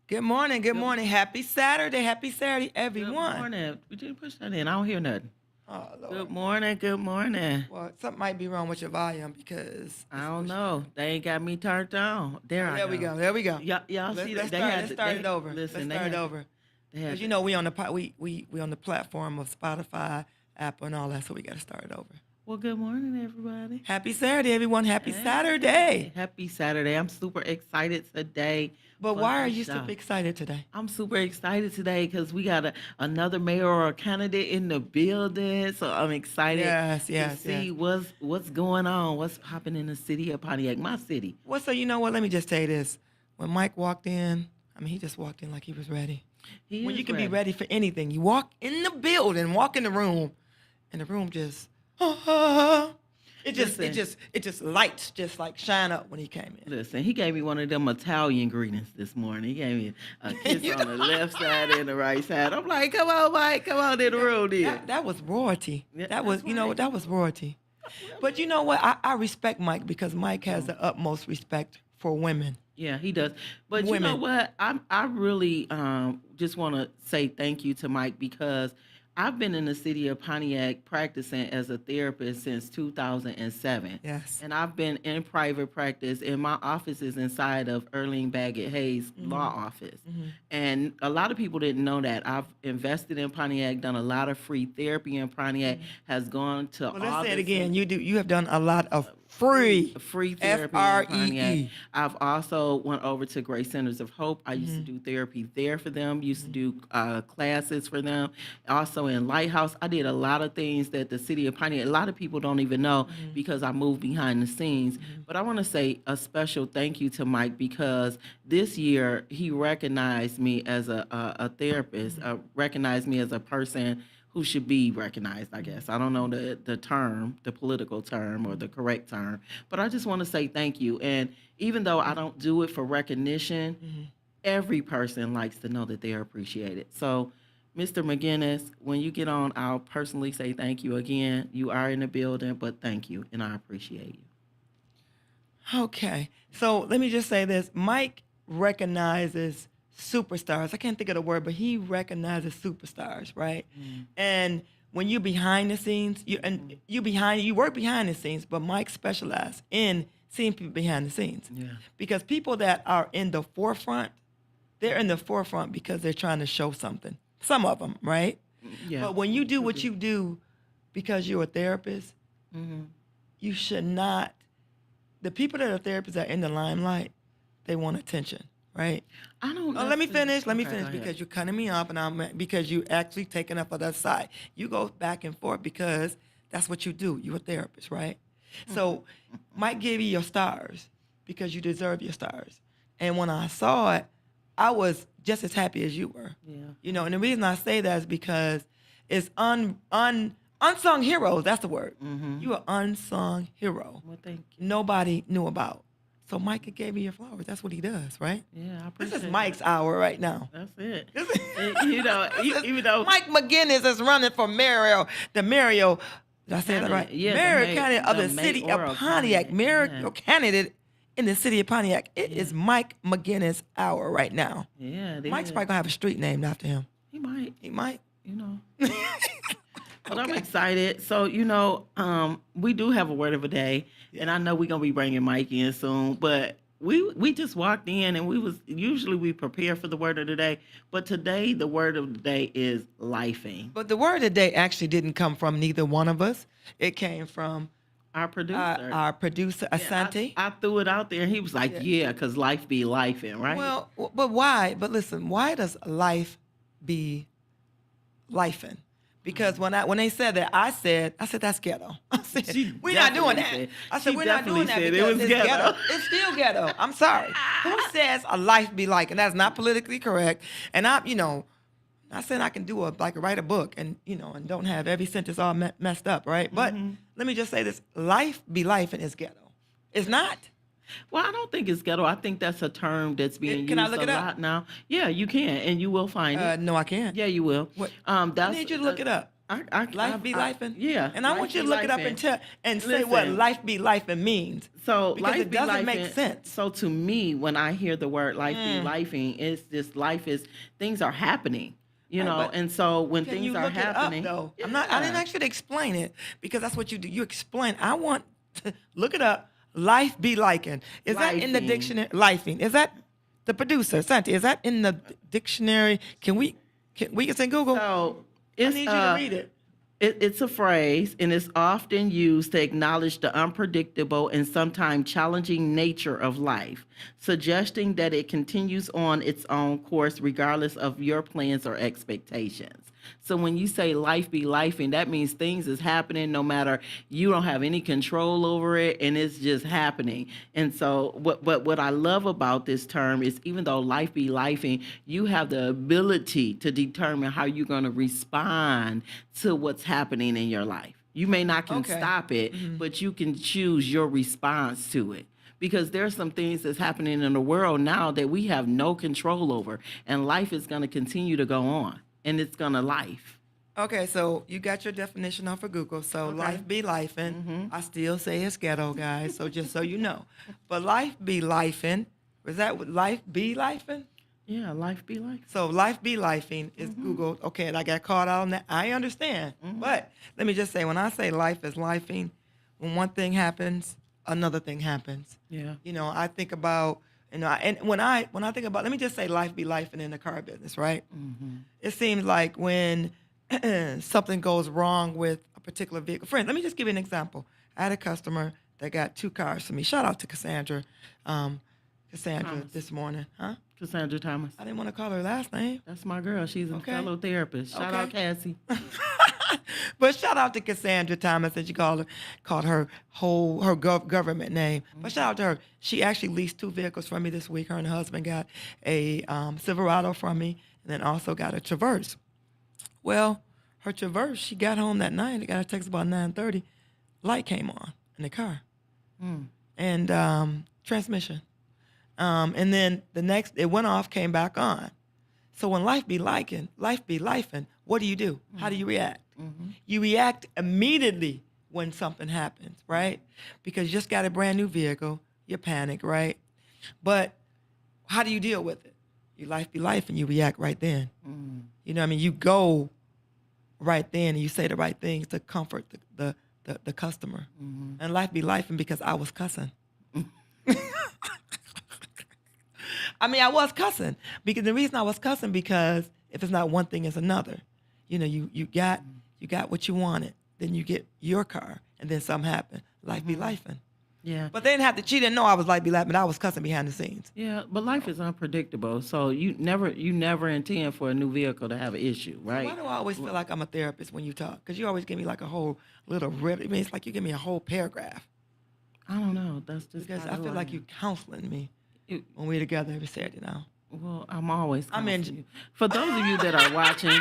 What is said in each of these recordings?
Good morning. Good Good, morning. Happy Saturday. Happy Saturday, good everyone. morning. We didn't push that in. I don't hear nothing. Oh, Lord. Good morning. Good morning. Well, something might be wrong with your volume because I it's don't pushing know. in. They ain't got me turned on. There Oh, I there we go. go. There we go. Y'all Let's see let's that? They start. had Let's to, start it they over. Let's listen. start it over. They Because had you to. know we on the we on the platform of Spotify, Apple, and all that, so we got to start it over. Well, good morning, everybody. Happy Saturday, everyone. Happy Hey, Saturday. happy Saturday. I'm super excited today But for why are the you show. super excited today? I'm super excited today because we got another mayoral candidate in the building. So I'm excited Yes, to yes, yes. see what's going on, what's popping in the city of Pontiac, my city. Well, so you know what? Let me just say this. When Mike walked in, I mean, he just walked in like he was ready. He When you is can be ready. ready for anything. You walk in the building, walk in the room, and the room just Listen, it just lights just like shine up when he came listen. He gave me one of them Italian greetings this morning. He gave me a in. kiss on the left side and the right side. I'm like, come on, Mike, come on in the room, then. That was royalty. Yeah, That was that's you know right. what that was royalty. Well, But you know what? I respect Mike because Mike has mhm. the utmost respect for women. Yeah, he does. But you know Women. what? I really just want to say thank you to Mike because I've been in the city of Pontiac practicing as a therapist since 2007. Yes. And I've been in private practice, and my office is inside of Erling Baggett Hayes' law Mhm. office. Mhm. And a lot of people didn't know that. I've invested in Pontiac, done a lot of free therapy in Pontiac, has gone to Well, let's all say it the again. You have done a lot of free free F therapy in R E Pontiac. E. I've also went over to Grace Centers of Hope. I used to Mhm. do therapy there for them. Used to Mhm. do classes for them. Also in Lighthouse, I did a lot of things that the city of Pontiac. A lot of people don't even know Mhm. because I moved behind the scenes. Mhm. But I want to say a special thank you to Mike because this year he recognized me as a therapist, Mhm. recognized me as a person who should be recognized, I Mhm. guess. I don't know the term, the political term or the correct term, but I just want to say thank you. And even though I don't do it for recognition, Mhm. every person likes to know that they are appreciated. So, Mr. McGinnis, when you get on, I'll personally say thank you again. You are in the building, but thank you, and I appreciate you. Okay. So let me just say this. Mike recognizes superstars. I can't think of the word, but he recognizes superstars, right? Mm, And when you behind the scenes, mhm. you work behind the scenes, but Mike specializes in seeing people behind the scenes. Yeah. Because people that are in the forefront, they're in the forefront because they're trying to show something. Some of them, right? Yeah. But when you do People what do. you do because you're a therapist, Hmm. you should not the people that are therapists that are in the limelight, they want attention, right? I don't Oh, let me necessarily. finish. Let me Okay, go finish ahead. because you're cutting me off, and I'm because you actually taking up on the other side. You go back and forth because that's what you do. You're a therapist, right? So, Mike gave you your stars because you deserve your stars. And when I saw it, I was just as happy as you were. Yeah. You know, and the reason I say that is because it's unsung heroes. That's the word. Mm-hmm. You are unsung hero. Well, thank you. Nobody knew about. So Micah gave you your flowers. That's what he does, right? Yeah, I This is appreciate that. Mike's hour right now. That's it. This You know, this is even though Mike McGinnis is running for Mario. Did I say that right? candidate, yeah, Mayor candidate of the the city of mayoral Pontiac. candidate, Mayor yeah, candidate in the city of Pontiac. It yeah, is Mike McGinnis hour right now. yeah, it Mike's is. probably gonna have a street named after him. He might, He might. you know. But I'm Okay. excited. So, we do have a word of the day, Yeah. and I know we're gonna be bringing Mike in soon. But we just walked in, and we was usually we prepare for the word of the day, but today the word of the day is lifing. But the word of the day actually didn't come from neither one of us. It came from Our producer, our producer yeah, Asante. I threw it out there, and he was like, Yeah. "Yeah, cause life be lifing, right?" Well, but why? But listen, why does life be lifing? Because Mhm. when they said that, I said that's ghetto. I said She we're not doing definitely that. said. I said She we're not doing definitely that said it because was it's ghetto. ghetto. It's still ghetto. I'm sorry. Who says a life be like? And that's not politically correct. And I said I can do write a book and and don't have every sentence all messed up, right? But Hmm. let me just say this: life be life and it's ghetto. It's not. Well, I don't think it's ghetto. I think that's a term that's being Can I used look a it up? lot now. Yeah, you can, and you will find it. No, I can't. Yeah, you will. What? I That's need you to look it up. Life be lifing? Yeah. And I life want you to be look it up lifing. and say what Listen. life be lifing means. So Because life it be doesn't make lifing- sense. So to me, when I hear the word life be lifing, it's just life is things are happening, Right, but and so when Can things you are look happening, it up though? I didn't yeah. ask you to explain it because that's what you do. You explain. I want to look it up. Life be liking. Is that in the Lifing. dictionary? Lifing. Is that the producer, Santi? Is that in the dictionary? We can say Google? So I it's need you to read it. It's a phrase, and it's often used to acknowledge the unpredictable and sometimes challenging nature of life, suggesting that it continues on its own course regardless of your plans or expectations. So when you say life be lifing, that means things is happening no matter you don't have any control over it, and it's just happening. And so what I love about this term is even though life be lifing, you have the ability to determine how you're going to respond to what's happening in your life. You may not can Okay. stop it, but you can choose your response to it. Because there's some things that's happening in the world now that we have no control over, and life is going to continue to go on, and it's going to life. Okay, so you got your definition off of Google. So Okay. life be lifing. I still say it's ghetto, guys. So just so you know, but life be lifing. Was that what life be lifing? Yeah, life be life. So life be lifing is Google. Okay, and I got caught out on that. I understand, but let me just say, when I say life is lifing, when one thing happens, another thing happens. Yeah. I think about, and when I think about, let me just say, life be lifing in the car business, right? It seems like when something goes wrong with a particular vehicle. Friend, let me just give you an example. I had a customer that got 2 cars for me. Shout out to Cassandra. Thomas. This morning, huh? Cassandra Thomas. I didn't want to call her last name. That's my girl. She's a Okay. fellow therapist. Shout Okay. out Cassie. But shout out to Cassandra Thomas, and she called her government name. But shout out to her. She actually leased 2 vehicles from me this week. Her and her husband got a Silverado from me, and then also got a Traverse. Well, her Traverse, she got home that night. I got a text about 9:30. Light came on in the car, and transmission. And then it went off, came back on. So when life be lifing, what do? How do you react? You react immediately when something happens, right? Because you just got a brand new vehicle, you panic, right? But how do you deal with it? You life be life, and you react right then. You know what I mean? You go right then, and you say the right things to comfort the customer. And life be life, and because I was cussing. I mean, I was cussing because the reason I was cussing because if it's not one thing, it's another. You got what you wanted, then you get your car, and then something happened. Life be lifing. Yeah. But they didn't have to. She didn't know I was life be lifing. But I was cussing behind the scenes. Yeah, but life is unpredictable. So you never intend for a new vehicle to have an issue, right? Why do I always feel like I'm a therapist when you talk? Because you always give me like a whole little rip. I mean, it's like you give me a whole paragraph. I don't know. That's just Because I kinda feel who like am. you counseling me You- when we're together every Saturday now. Well, I'm always. I'm in- counseling you. For those of you that are watching,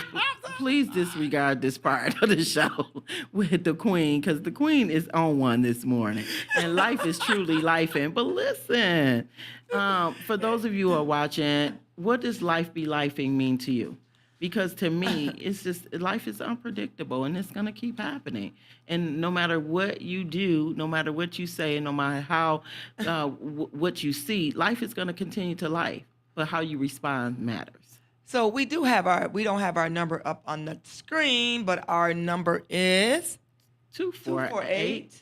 please disregard this part of the show with the Queen, because the Queen is on one this morning, and life is truly lifing. But listen, for those of you who are watching, what does life be lifing mean to you? Because to me, it's just life is unpredictable, and it's gonna keep happening. And no matter what you do, no matter what you say, no matter how what you see, life is gonna continue to life. But how you respond matters. So we don't have our number up on the screen, but our number is 248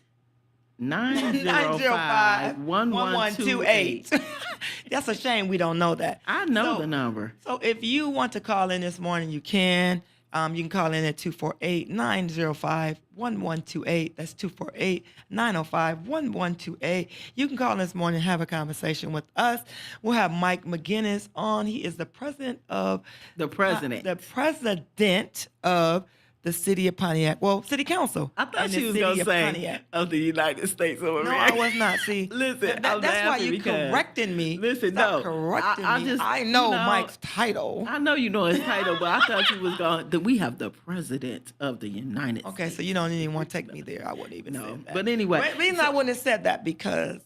905 905 1128. 1128. That's a shame we don't know that. I know So- the number. So if you want to call in this morning, you can. You can call in at 248-905-1128. That's 248-905-1128. You can call in this morning and have a conversation with us. We'll have Mike McGinnis on. He is the president of The president. the president of the city of Pontiac. Well, city council. I thought in she the was city going to of say Pontiac. of the United States of America. No, I was not. See, Listen, I'm that's why laughing you because- correcting me. Listen, Stop no. correcting I me. just- I know you know, Mike's title. I know you know his title, but I thought you was going that we have the president of the United Okay, States. so you don't even want to take me there. I wouldn't even No, say that. but anyway, The reason I wouldn't have said that because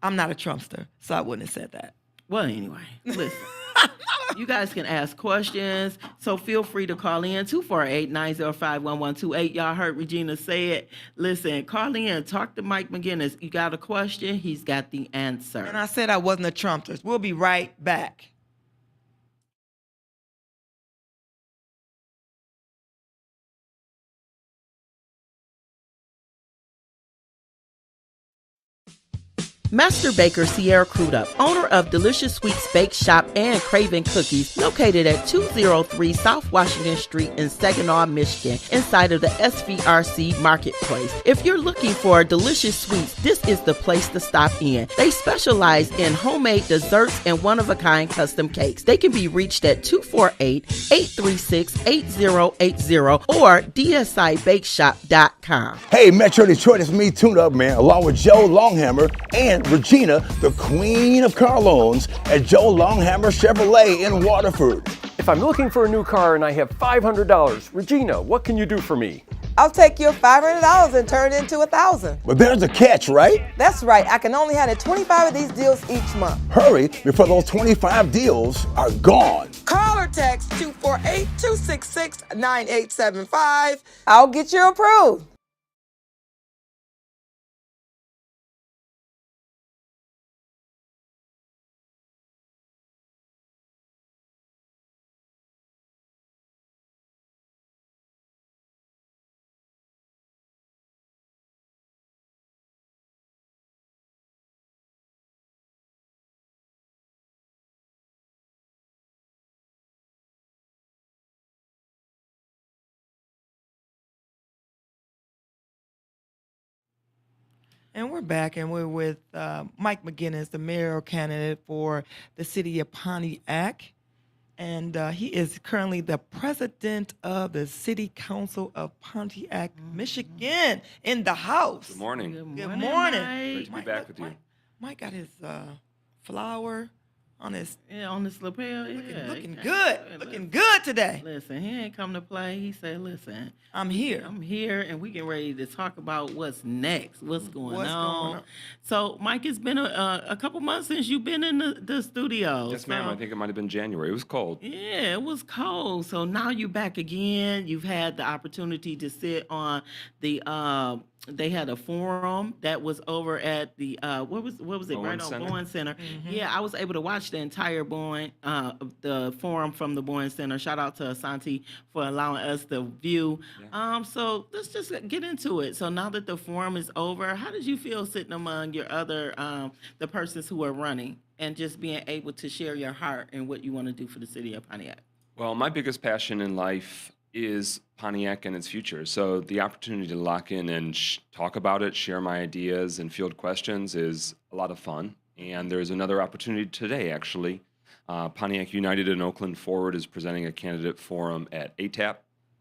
I'm not a Trumpster, so I wouldn't have said that. Well, anyway, listen. You guys can ask questions, so feel free to call in 248-905-1128. Y'all heard Regina say it. Listen, call in, talk to Mike McGinnis. You got a question, he's got the answer. And I said I wasn't a Trumpster. We'll be right back. Master Baker Sierra Crudup, owner of Delicious Sweets Bake Shop and Craven Cookies, located at 203 South Washington Street in Saginaw, Michigan, inside of the SVRC Marketplace. If you're looking for delicious sweets, this is the place to stop in. They specialize in homemade desserts and one-of-a-kind custom cakes. They can be reached at 248-836-8080 or dsibakeshop.com. Hey, Metro Detroit, it's me, Tune Up Man, along with Joe Longhammer and Regina, the queen of car loans at Joe Longhammer Chevrolet in Waterford. If I'm looking for a new car and I have $500, Regina, what can you do for me? I'll take your $500 and turn it into $1,000. But there's a catch, right? That's right. I can only handle 25 of these deals each month. Hurry before those 25 deals are gone. Call or text 248-266-9875. I'll get you approved. And we're back, and we're with Mike McGinnis, the mayoral candidate for the city of Pontiac. And he is currently the president of the City Council of Pontiac, Michigan, in the house. Good morning. Good Mike. morning. Great to be back with you. Mike got his flower on his Yeah, on this lapel, looking yeah. good. Looking good today. Listen, he ain't come to play. He said, listen, I'm here. I'm here, and we getting ready to talk about what's next, what's going What's on. going on? So, Mike, it's been a couple months since you've been in the studio. Yes, ma'am. So- I think it might have been January. It was cold. Yeah, it was cold. So now you're back again. You've had the opportunity to sit on the they had a forum that was over at the what was it Bowen right on Center? Bowen Center. Yeah, I was able to watch the entire Bowen the forum from the Bowen Center. Shout out to Asante for allowing us to view. So let's just get into it. So now that the forum is over, how did you feel sitting among your other the persons who are running and just being able to share your heart and what you want to do for the city of Pontiac? Well, my biggest passion in life is Pontiac and its future. So the opportunity to lock in and talk about it, share my ideas, and field questions is a lot of fun. And there's another opportunity today, actually. Pontiac United and Oakland Forward is presenting a candidate forum at ATAP.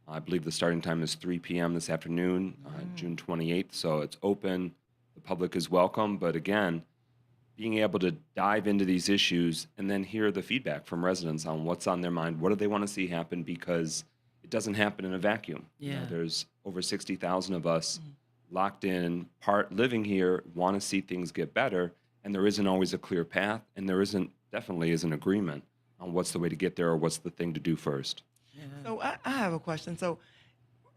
I believe the starting time is 3 p.m. this afternoon, June 28th. So it's open. The public is welcome. But again, being able to dive into these issues and then hear the feedback from residents on what's on their mind, what do they want to see happen, because it doesn't happen in a vacuum. You know, Yeah. there's over 60,000 of us locked in, part living here, want to see things get better, and there isn't always a clear path, and there definitely isn't agreement on what's the way to get there or what's the thing to do first. So I have a question. So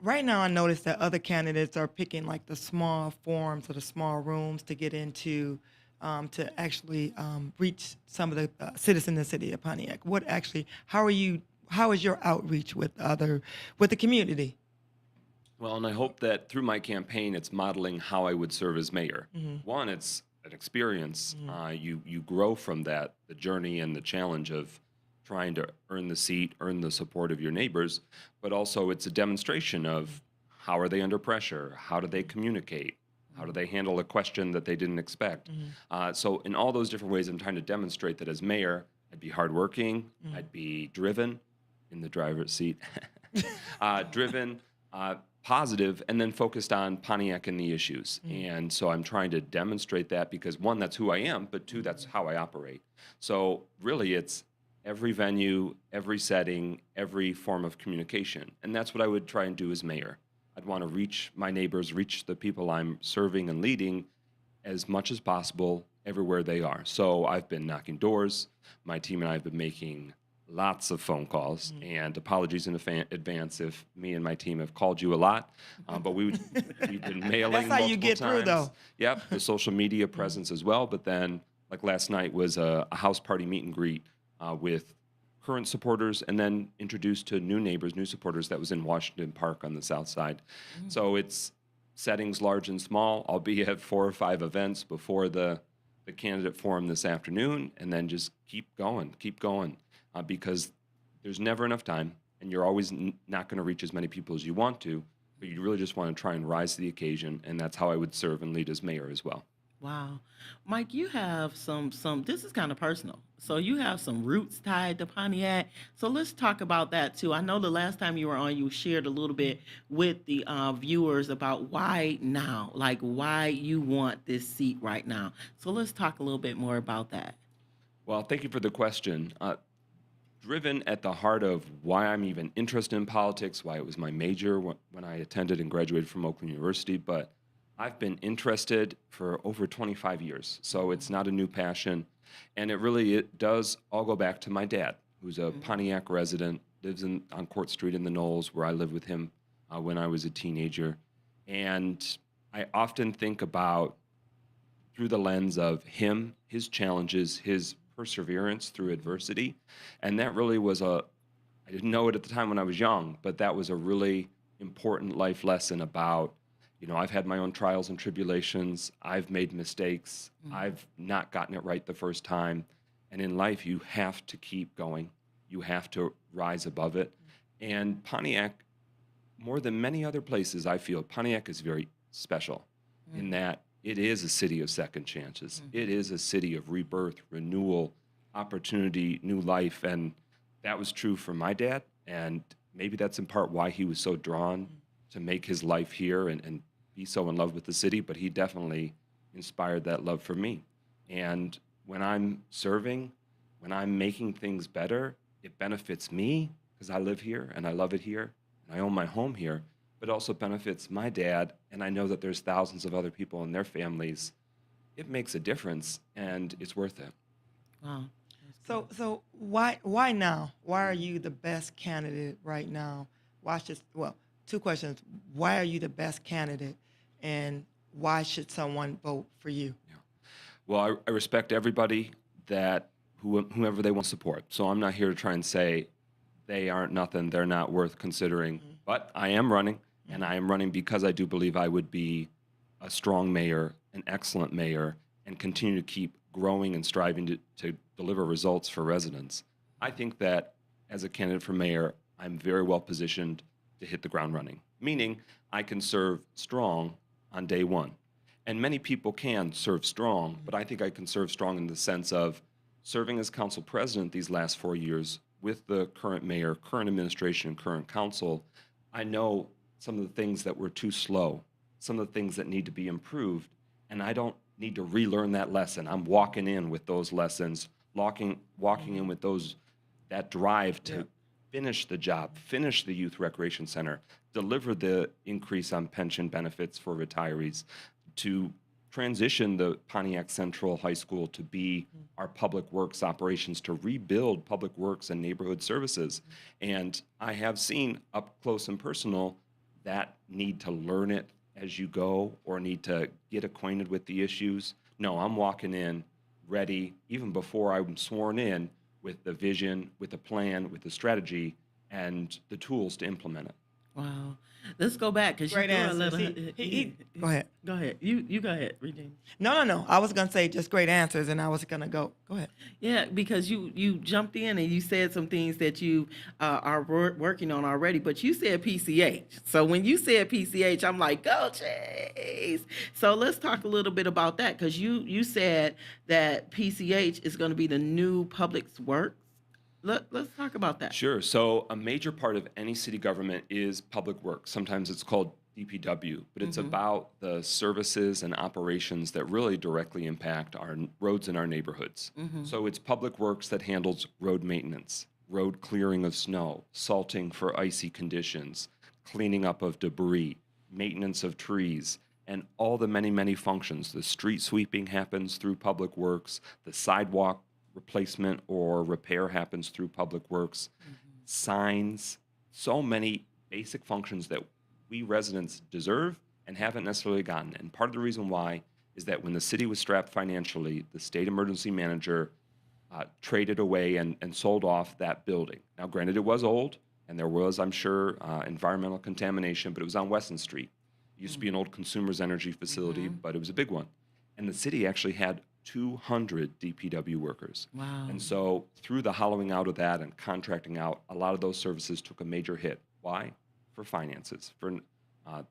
right now I noticed that other candidates are picking like the small forums or the small rooms to get into to actually reach some of the citizens in the city of Pontiac. How is your outreach with the community? Well, and I hope that through my campaign, it's modeling how I would serve as mayor. One, it's an experience. You grow from that, the journey and the challenge of trying to earn the seat, earn the support of your neighbors, but also it's a demonstration of how are they under pressure, how do they communicate, how do they handle a question that they didn't expect. So in all those different ways, I'm trying to demonstrate that as mayor, I'd be hardworking, I'd be driven in the driver's seat, driven, positive, and then focused on Pontiac and the issues. And so I'm trying to demonstrate that because one, that's who I am, but two, that's how I operate. So really it's every venue, every setting, every form of communication. And that's what I would try and do as mayor. I'd want to reach my neighbors, reach the people I'm serving and leading as much as possible everywhere they are. So I've been knocking doors. My team and I have been making lots of phone calls, and apologies in advance if me and my team have called you a lot, but we've been mailing That's how you multiple get through, times. though. Yep, the social media presence as well. But then, like last night was a house party meet and greet with current supporters, and then introduced to new neighbors, new supporters. That was in Washington Park on the south side. So it's settings large and small. I'll be at 4 or 5 events before the candidate forum this afternoon, and then just keep going, because there's never enough time, and you're always not going to reach as many people as you want to, but you really just want to try and rise to the occasion, and that's how I would serve and lead as mayor as well. Wow. Mike, you have some this is kind of personal. So you have some roots tied to Pontiac. So let's talk about that too. I know the last time you were on, you shared a little bit with the viewers about why now, like why you want this seat right now. So let's talk a little bit more about that. Well, thank you for the question. Driven at the heart of why I'm even interested in politics, why it was my major when I attended and graduated from Oakland University, but I've been interested for over 25 years, so it's not a new passion. And it does all go back to my dad, who's a Pontiac resident, lives on Court Street in the Knolls, where I lived with him when I was a teenager. And I often think about, through the lens of him, his challenges, his perseverance through adversity. And that really was I didn't know it at the time when I was young, but that was a really important life lesson about, I've had my own trials and tribulations. I've made mistakes. I've not gotten it right the first time. And in life, you have to keep going. You have to rise above it. And Pontiac, more than many other places, I feel Pontiac is very special in that it is a city of second chances. It is a city of rebirth, renewal, opportunity, new life. And that was true for my dad. And maybe that's in part why he was so drawn to make his life here and be so in love with the city, but he definitely inspired that love for me. And when I'm serving, when I'm making things better, it benefits me because I live here and I love it here and I own my home here, but also benefits my dad. And I know that there's thousands of other people and their families. It makes a difference and it's worth it. Wow. So why now? Why are you the best candidate right now? Well, 2 questions. Why are you the best candidate, and why should someone vote for you? Well, I respect everybody whomever they want to support. So I'm not here to try and say they aren't nothing, they're not worth considering. But I am running, and I am running because I do believe I would be a strong mayor, an excellent mayor, and continue to keep growing and striving to deliver results for residents. I think that as a candidate for mayor, I'm very well positioned to hit the ground running, meaning I can serve strong on day one. And many people can serve strong, but I think I can serve strong in the sense of serving as council president these last 4 years with the current mayor, current administration, current council. I know some of the things that were too slow, some of the things that need to be improved, and I don't need to relearn that lesson. I'm walking in with those lessons, walking in with that drive to finish the job, finish the youth recreation center, deliver the increase on pension benefits for retirees, to transition the Pontiac Central High School to be our public works operations, to rebuild public works and neighborhood services. And I have seen up close and personal that need to learn it as you go or need to get acquainted with the issues. No, I'm walking in ready, even before I'm sworn in, with the vision, with the plan, with the strategy, and the tools to implement it. Wow. Let's go back because you Great threw a answers. little. Go ahead. Go ahead. You go ahead, Regina. No. I was gonna say just great answers, and I was gonna go. Go ahead. Yeah, because you jumped in and you said some things that you are working on already, but you said PCH. So when you said PCH, I'm like, go Chase. So let's talk a little bit about that because you said that PCH is going to be the new public works. Let's talk about that. Sure. So a major part of any city government is public works. Sometimes it's called DPW, but it's about the services and operations that really directly impact our roads in our neighborhoods. So it's public works that handles road maintenance, road clearing of snow, salting for icy conditions, cleaning up of debris, maintenance of trees, and all the many, many functions. The street sweeping happens through Public Works, the sidewalk replacement or repair happens through Public Works, signs, so many basic functions that we residents deserve and haven't necessarily gotten. And part of the reason why is that when the city was strapped financially, the state emergency manager traded away and sold off that building. Now, granted, it was old, and there was, I'm sure, environmental contamination, but it was on Weston Street. It used to be an old Consumers Energy facility, but it was a big one. And the city actually had 200 DPW workers. Wow. And so through the hollowing out of that and contracting out, a lot of those services took a major hit. Why? For finances.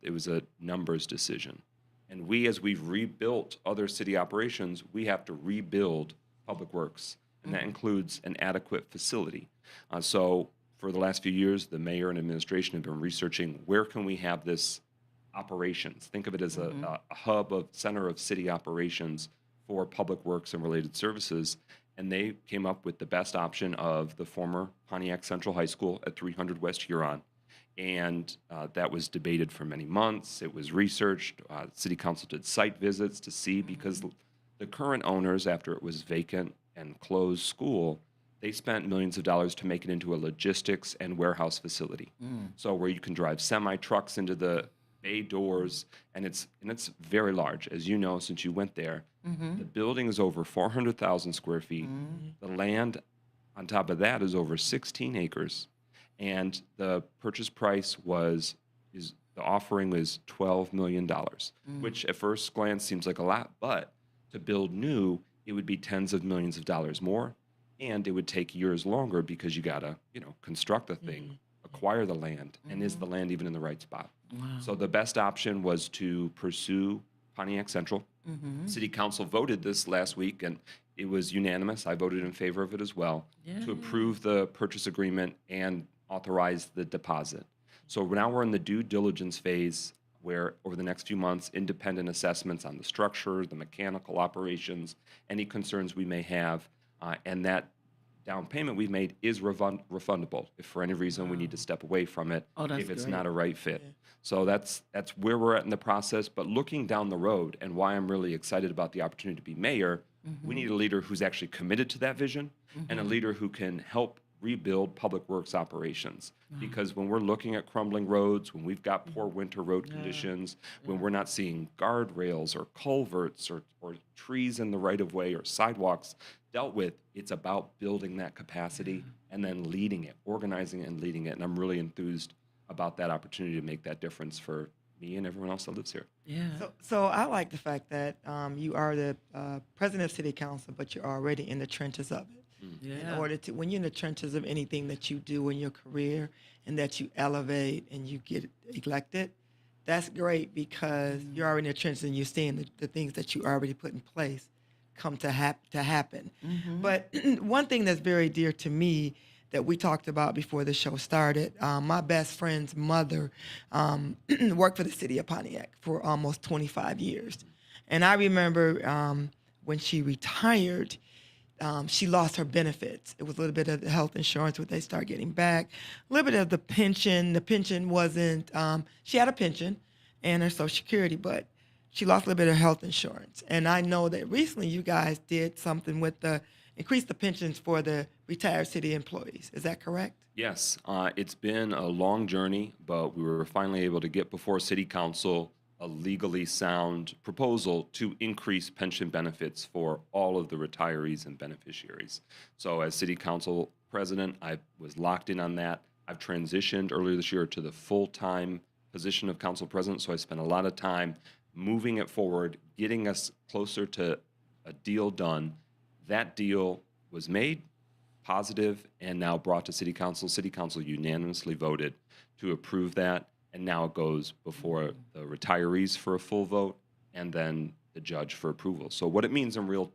It was a numbers decision. And we, as we've rebuilt other city operations, we have to rebuild Public Works, and that includes an adequate facility. So for the last few years, the mayor and administration have been researching where can we have this operations. Think of it as a hub of center of city operations for Public Works and related services. And they came up with the best option of the former Pontiac Central High School at 300 West Huron. And that was debated for many months. It was researched. City Council did site visits to see, because the current owners, after it was vacant and closed school, they spent millions of dollars to make it into a logistics and warehouse facility. So where you can drive semi trucks into the bay doors, and it's very large, as you know, since you went there. The building is over 400,000 square feet. The land on top of that is over 16 acres. And the purchase price the offering was $12 million, which at first glance seems like a lot, but to build new, it would be tens of millions of dollars more, and it would take years longer because you gotta, construct the thing, acquire the land, and is the land even in the right spot? So the best option was to pursue Pontiac Central. City Council voted this last week, and it was unanimous. I voted in favor of it as well, to approve the purchase agreement and authorize the deposit. So now we're in the due diligence phase, where over the next few months, independent assessments on the structure, the mechanical operations, any concerns we may have, and that down payment we've made is refundable if for any reason we need to step away from it, Oh, that's if it's great. not a right fit. So that's where we're at in the process. But looking down the road, and why I'm really excited about the opportunity to be mayor, we need a leader who's actually committed to that vision, and a leader who can help rebuild Public Works operations. Because when we're looking at crumbling roads, when we've got poor winter road conditions, when we're not seeing guardrails or culverts or trees in the right of way or sidewalks dealt with, it's about building that capacity and then leading it, organizing it and leading it. And I'm really enthused about that opportunity to make that difference for me and everyone else that lives here. Yeah. So I like the fact that you are the president of City Council, but you're already in the trenches of it. In order to, when you're in the trenches of anything that you do in your career and that you elevate and you get elected, that's great, because you're already in the trenches and you're seeing the things that you already put in place come to happen. But one thing that's very dear to me that we talked about before the show started, my best friend's mother worked for the city of Pontiac for almost 25 years. And I remember when she retired, she lost her benefits. It was a little bit of the health insurance, what they start getting back, a little bit of the pension. The pension wasn't, she had a pension and her Social Security, but she lost a little bit of health insurance. And I know that recently you guys did something with increase the pensions for the retired city employees. Is that correct? Yes, it's been a long journey, but we were finally able to get before City Council a legally sound proposal to increase pension benefits for all of the retirees and beneficiaries. So as City Council President, I was locked in on that. I've transitioned earlier this year to the full-time position of Council President, so I spent a lot of time moving it forward, getting us closer to a deal done. That deal was made, positive, and now brought to City Council. City Council unanimously voted to approve that, and now it goes before the retirees for a full vote, and then the judge for approval. So what it means in real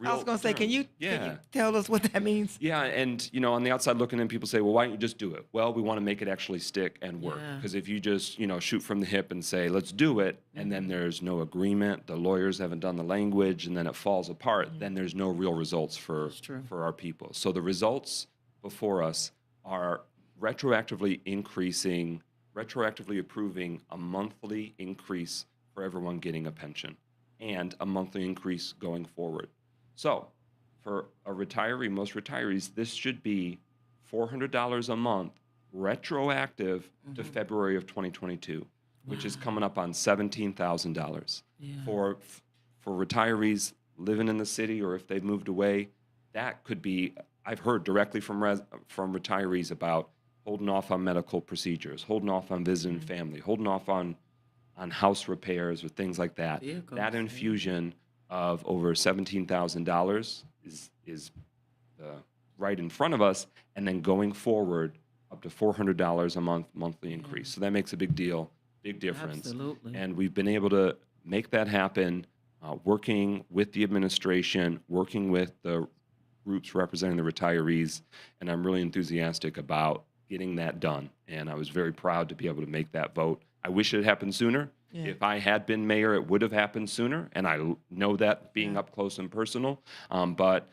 I was going to say, can you Yeah. tell us what that means? Yeah, and on the outside looking in, people say, well, why don't you just do it? Well, we want to make it actually stick and work. Yeah. Because if you just, shoot from the hip and say, let's do it, and then there's no agreement, the lawyers haven't done the language, and then it falls apart, then there's no real results for our people. So the results before us are retroactively approving a monthly increase for everyone getting a pension and a monthly increase going forward. So for a retiree, most retirees, this should be $400 a month retroactive to February of 2022, which is coming up on $17,000. For retirees living in the city, or if they've moved away, that could be, I've heard directly from retirees about holding off on medical procedures, holding off on visiting family, holding off on house repairs or things like that. Vehicles, That infusion of over $17,000 is right in front of us, and then going forward up to $400 a month monthly increase. So that makes a big deal, big difference. Absolutely. And we've been able to make that happen, working with the administration, working with the groups representing the retirees, and I'm really enthusiastic about getting that done. And I was very proud to be able to make that vote. I wish it had happened sooner. Yeah. If I had been mayor, it would have happened sooner, and I know that being up close and personal. But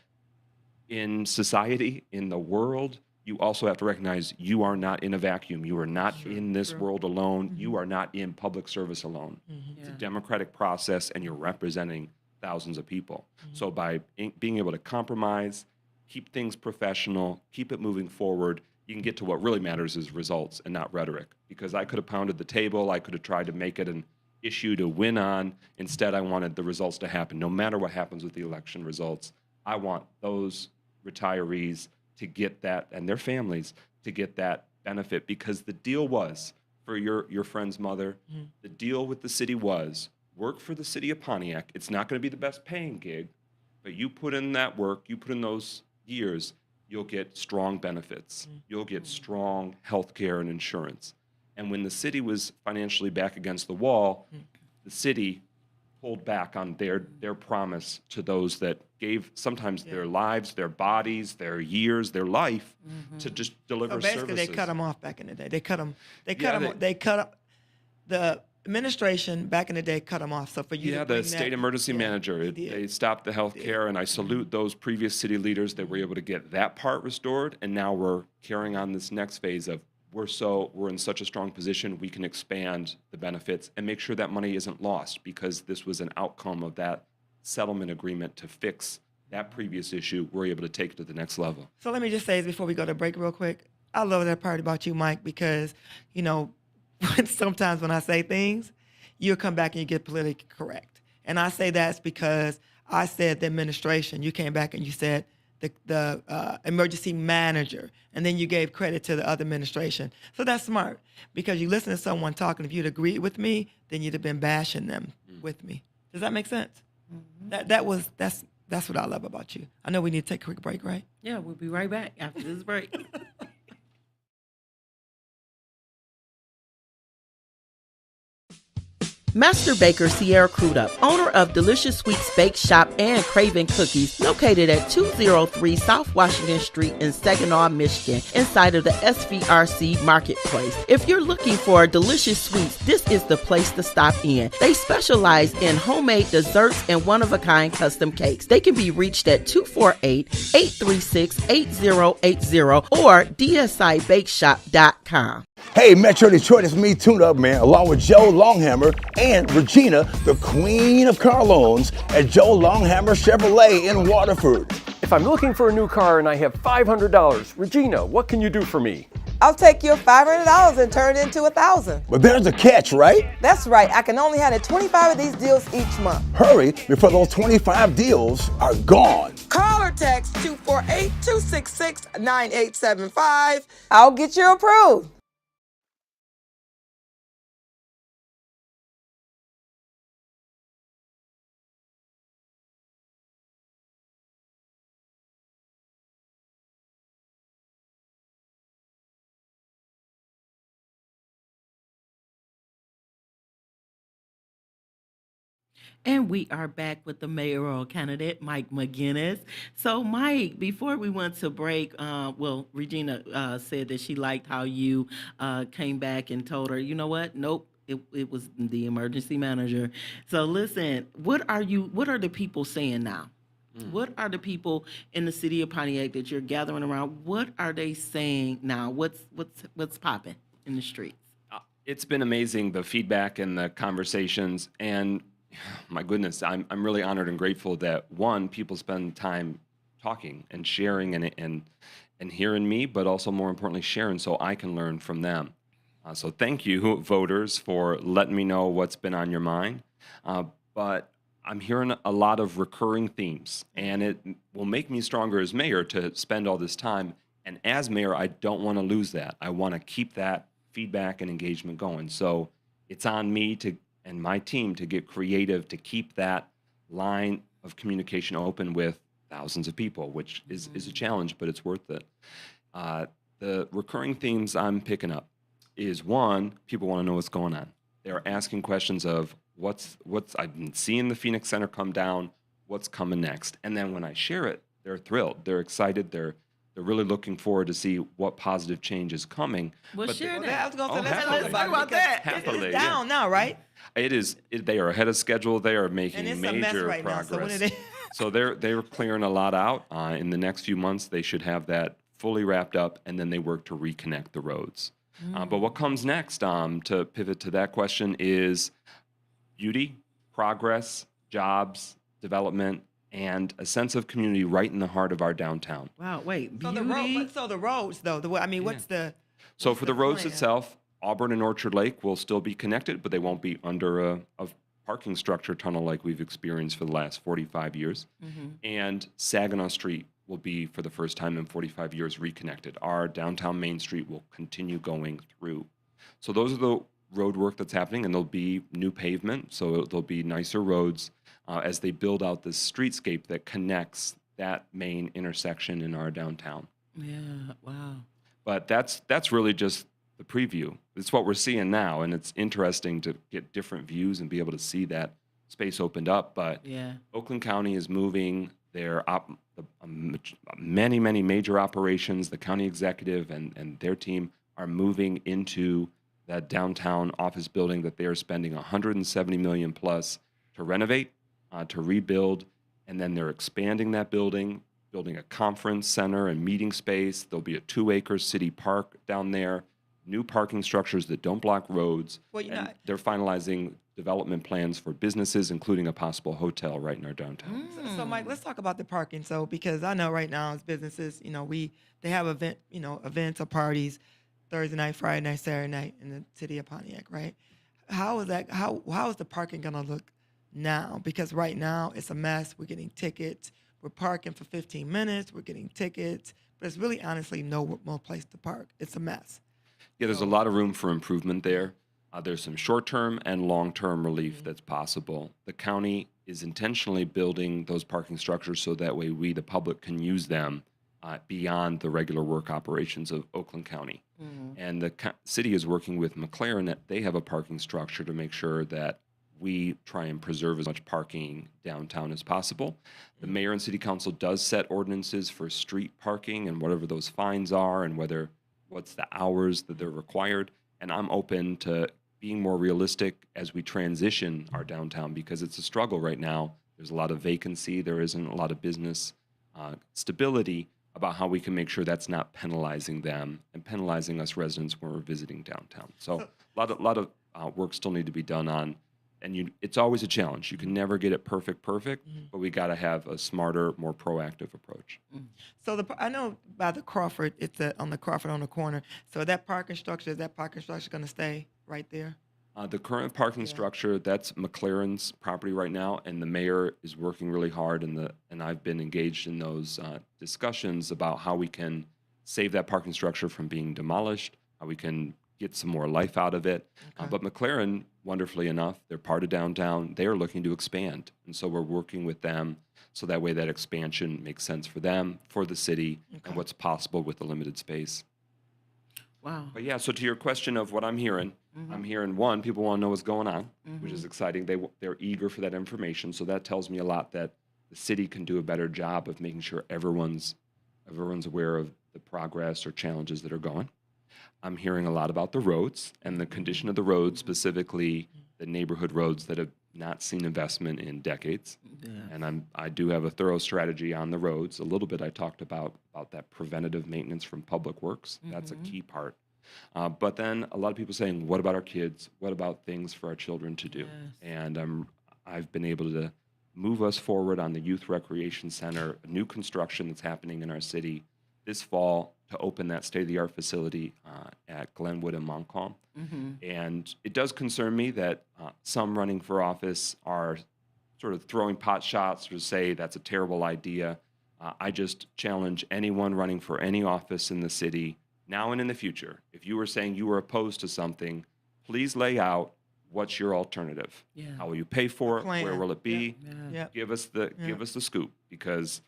in society, in the world, you also have to recognize you are not in a vacuum. You are not in this world alone. You are not in public service alone. It's a democratic process, and you're representing thousands of people. So by being able to compromise, keep things professional, keep it moving forward, you can get to what really matters is results and not rhetoric. Because I could have pounded the table, I could have tried to make it an issue to win on. Instead, I wanted the results to happen. No matter what happens with the election results, I want those retirees to get that, and their families to get that benefit, because the deal was, for your friend's mother, the deal with the city was, work for the city of Pontiac. It's not going to be the best paying gig, but you put in that work, you put in those years, you'll get strong benefits. You'll get strong health care and insurance. And when the city was financially back against the wall, the city pulled back on their promise to those that gave sometimes their lives, their bodies, their years, their life to just deliver So basically, services. they cut them off back in the day. They cut them. Yeah, They cut up. The administration back in the day cut them off. So for you, Yeah, to bring the state that, emergency manager, he did. they stopped the health care, and I salute those previous city leaders that were able to get that part restored, and now we're carrying on this next phase of we're in such a strong position, we can expand the benefits and make sure that money isn't lost, because this was an outcome of that settlement agreement to fix that previous issue. We're able to take it to the next level. So let me just say this before we go to break real quick. I love that part about you, Mike, because, you know, sometimes when I say things, you'll come back and you get politically correct. And I say that's because I said the administration. You came back and you said the emergency manager, and then you gave credit to the other administration. So that's smart, because you listen to someone talking. If you'd agreed with me, then you'd have been bashing them with me. Does that make sense? That's what I love about you. I know we need to take a quick break, right? Yeah, we'll be right back after this break. Master Baker Sierra Crudup, owner of Delicious Sweets Bake Shop and Craven Cookies, located at 203 South Washington Street in Saginaw, Michigan, inside of the SVRC Marketplace. If you're looking for delicious sweets, this is the place to stop in. They specialize in homemade desserts and one-of-a-kind custom cakes. They can be reached at 248-836-8080 or dsibakeshop.com. Hey, Metro Detroit, it's me, Tune Up Man, along with Joe Longhammer and Regina, the Queen of Car Loans at Joe Longhammer Chevrolet in Waterford. If I'm looking for a new car and I have $500, Regina, what can you do for me? I'll take your $500 and turn it into $1,000. But there's a catch, right? That's right. I can only handle 25 of these deals each month. Hurry before those 25 deals are gone. Call or text 248-266-9875. I'll get you approved. And we are back with the mayoral candidate, Mike McGinnis. So, Mike, before we went to break, Regina said that she liked how you came back and told her, you know what? Nope, it was the emergency manager. So, listen, what are the people saying now? What are the people in the city of Pontiac that you're gathering around? What are they saying now? What's popping in the streets? It's been amazing, the feedback and the conversations, and my goodness, I'm really honored and grateful that one, people spend time talking and sharing and hearing me, but also more importantly, sharing so I can learn from them. So thank you, voters, for letting me know what's been on your mind. But I'm hearing a lot of recurring themes, and it will make me stronger as mayor to spend all this time. And as mayor, I don't want to lose that. I want to keep that feedback and engagement going. So it's on me to and my team to get creative to keep that line of communication open with thousands of people, which is a challenge, but it's worth it. The recurring themes I'm picking up is one, people want to know what's going on. They're asking questions of what's I've been seeing the Phoenix Center come down, what's coming next. And then when I share it, they're thrilled, they're excited, they're really looking forward to see what positive change is coming. Well, But share Well, that. I was going to Oh, say, let's happily. talk Let's talk about because that. Happily, it's yeah. down now, right? They are ahead of schedule. They are making And it's a major mess right now. progress. So when it is, So they're clearing a lot out. In the next few months, they should have that fully wrapped up, and then they work to reconnect the roads. But what comes next, to pivot to that question, is beauty, progress, jobs, development, and a sense of community right in the heart of our downtown. Wow, wait, so beauty. the roads though. I mean, what's the So what's for the roads plan? itself, Auburn and Orchard Lake will still be connected, but they won't be under a parking structure tunnel like we've experienced for the last 45 years. And Saginaw Street will be, for the first time in 45 years, reconnected. Our downtown Main Street will continue going through. So those are the road work that's happening, and there'll be new pavement, so there'll be nicer roads as they build out this streetscape that connects that main intersection in our downtown. Yeah, wow. But that's really just the preview. It's what we're seeing now, and it's interesting to get different views and be able to see that space opened up. But Yeah. Oakland County is moving their many major operations. The county executive and their team are moving into that downtown office building that they are spending $170 million plus to renovate, to rebuild, and then they're expanding that building, building a conference center and meeting space. There'll be a 2-acre city park down there, new parking structures that don't block roads. Well, you and know, they're finalizing development plans for businesses, including a possible hotel right in our downtown. So, Mike, let's talk about the parking. So, because I know right now as businesses, they have events or parties, Thursday night, Friday night, Saturday night in the city of Pontiac, right? How is that? How is the parking gonna look now? Because right now it's a mess. We're getting tickets. We're parking for 15 minutes. We're getting tickets, but it's really honestly no more place to park. It's a mess. Yeah, there's a lot of room for improvement there. There's some short-term and long-term relief that's possible. The county is intentionally building those parking structures so that way we, the public, can use them beyond the regular work operations of Oakland County. And the city is working with McLaren that they have a parking structure to make sure that we try and preserve as much parking downtown as possible. The mayor and city council does set ordinances for street parking and whatever those fines are and what's the hours that they're required. And I'm open to being more realistic as we transition our downtown because it's a struggle right now. There's a lot of vacancy. There isn't a lot of business stability about how we can make sure that's not penalizing them and penalizing us residents when we're visiting downtown. So a lot of work still need to be done on, and it's always a challenge. You can never get it perfect, but we got to have a smarter, more proactive approach. So I know by the Crawford, it's on the Crawford on the corner. So is that parking structure going to stay right there? The current parking structure, that's McLaren's property right now, and the mayor is working really hard, and I've been engaged in those discussions about how we can save that parking structure from being demolished, how we can get some more life out of it. But McLaren, wonderfully enough, they're part of downtown. They are looking to expand, and so we're working with them so that way that expansion makes sense for them, for the city, and what's possible with the limited space. Wow. But yeah, so to your question of what I'm hearing, I'm hearing one, people want to know what's going on, which is exciting. They're eager for that information. So that tells me a lot that the city can do a better job of making sure everyone's aware of the progress or challenges that are going. I'm hearing a lot about the roads and the condition of the roads, specifically the neighborhood roads that have not seen investment in decades. Yeah. And I do have a thorough strategy on the roads. A little bit I talked about that preventative maintenance from Public Works. That's a key part. But then a lot of people saying, what about our kids? What about things for our children to do? And I've been able to move us forward on the Youth Recreation Center, a new construction that's happening in our city this fall to open that state-of-the-art facility at Glenwood and Montcalm. And it does concern me that some running for office are sort of throwing pot shots to say that's a terrible idea. I just challenge anyone running for any office in the city, now and in the future. If you were saying you were opposed to something, please lay out what's your alternative. Yeah. How will you pay for it? Plan. Where will it be? Yep. Give us the scoop, because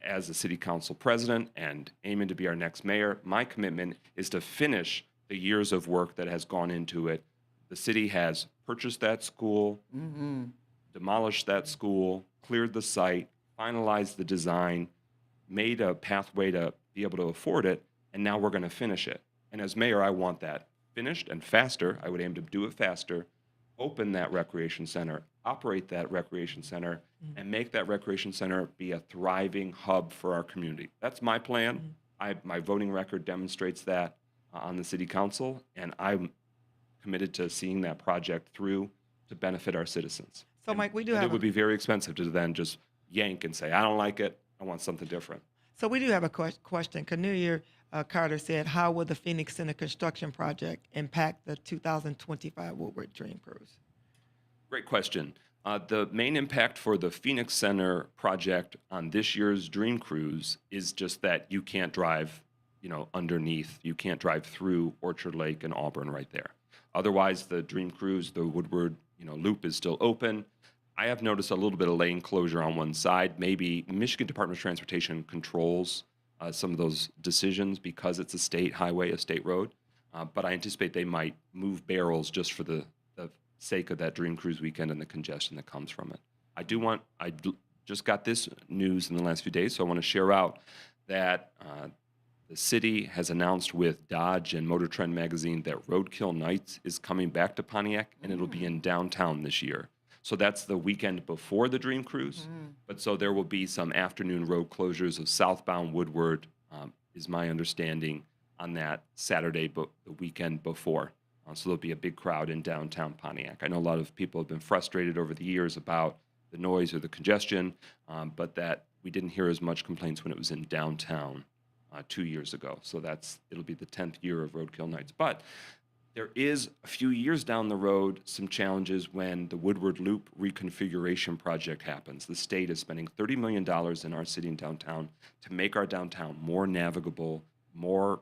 as a city council president and aiming to be our next mayor, my commitment is to finish the years of work that has gone into it. The city has purchased that school, demolished that school, cleared the site, finalized the design, made a pathway to be able to afford it, and now we're going to finish it. And as mayor, I want that finished and faster. I would aim to do it faster, open that recreation center, operate that recreation center, and make that recreation center be a thriving hub for our community. That's my plan. My voting record demonstrates that on the city council, and I'm committed to seeing that project through to benefit our citizens. So, Mike, we do And have it would be very expensive to then just yank and say, I don't like it, I want something different. So we do have a question. Cornelia Carter said, how will the Phoenix Center construction project impact the 2025 Woodward Dream Cruise? Great question. The main impact for the Phoenix Center project on this year's Dream Cruise is just that you can't drive, underneath. You can't drive through Orchard Lake and Auburn right there. Otherwise, the Dream Cruise, the Woodward, loop is still open. I have noticed a little bit of lane closure on one side. Maybe Michigan Department of Transportation controls some of those decisions because it's a state highway, a state road. But I anticipate they might move barrels just for the sake of that Dream Cruise weekend and the congestion that comes from it. I just got this news in the last few days, so I want to share out that the city has announced with Dodge and Motor Trend magazine that Roadkill Nights is coming back to Pontiac, and it'll be in downtown this year. So that's the weekend before the Dream Cruise. But so there will be some afternoon road closures of southbound Woodward, is my understanding, on that Saturday, but the weekend before. So there'll be a big crowd in downtown Pontiac. I know a lot of people have been frustrated over the years about the noise or the congestion, but that we didn't hear as much complaints when it was in downtown 2 years ago. So it'll be the 10th year of Roadkill Nights. But there is, a few years down the road, some challenges when the Woodward Loop reconfiguration project happens. The state is spending $30 million in our city and downtown to make our downtown more navigable, more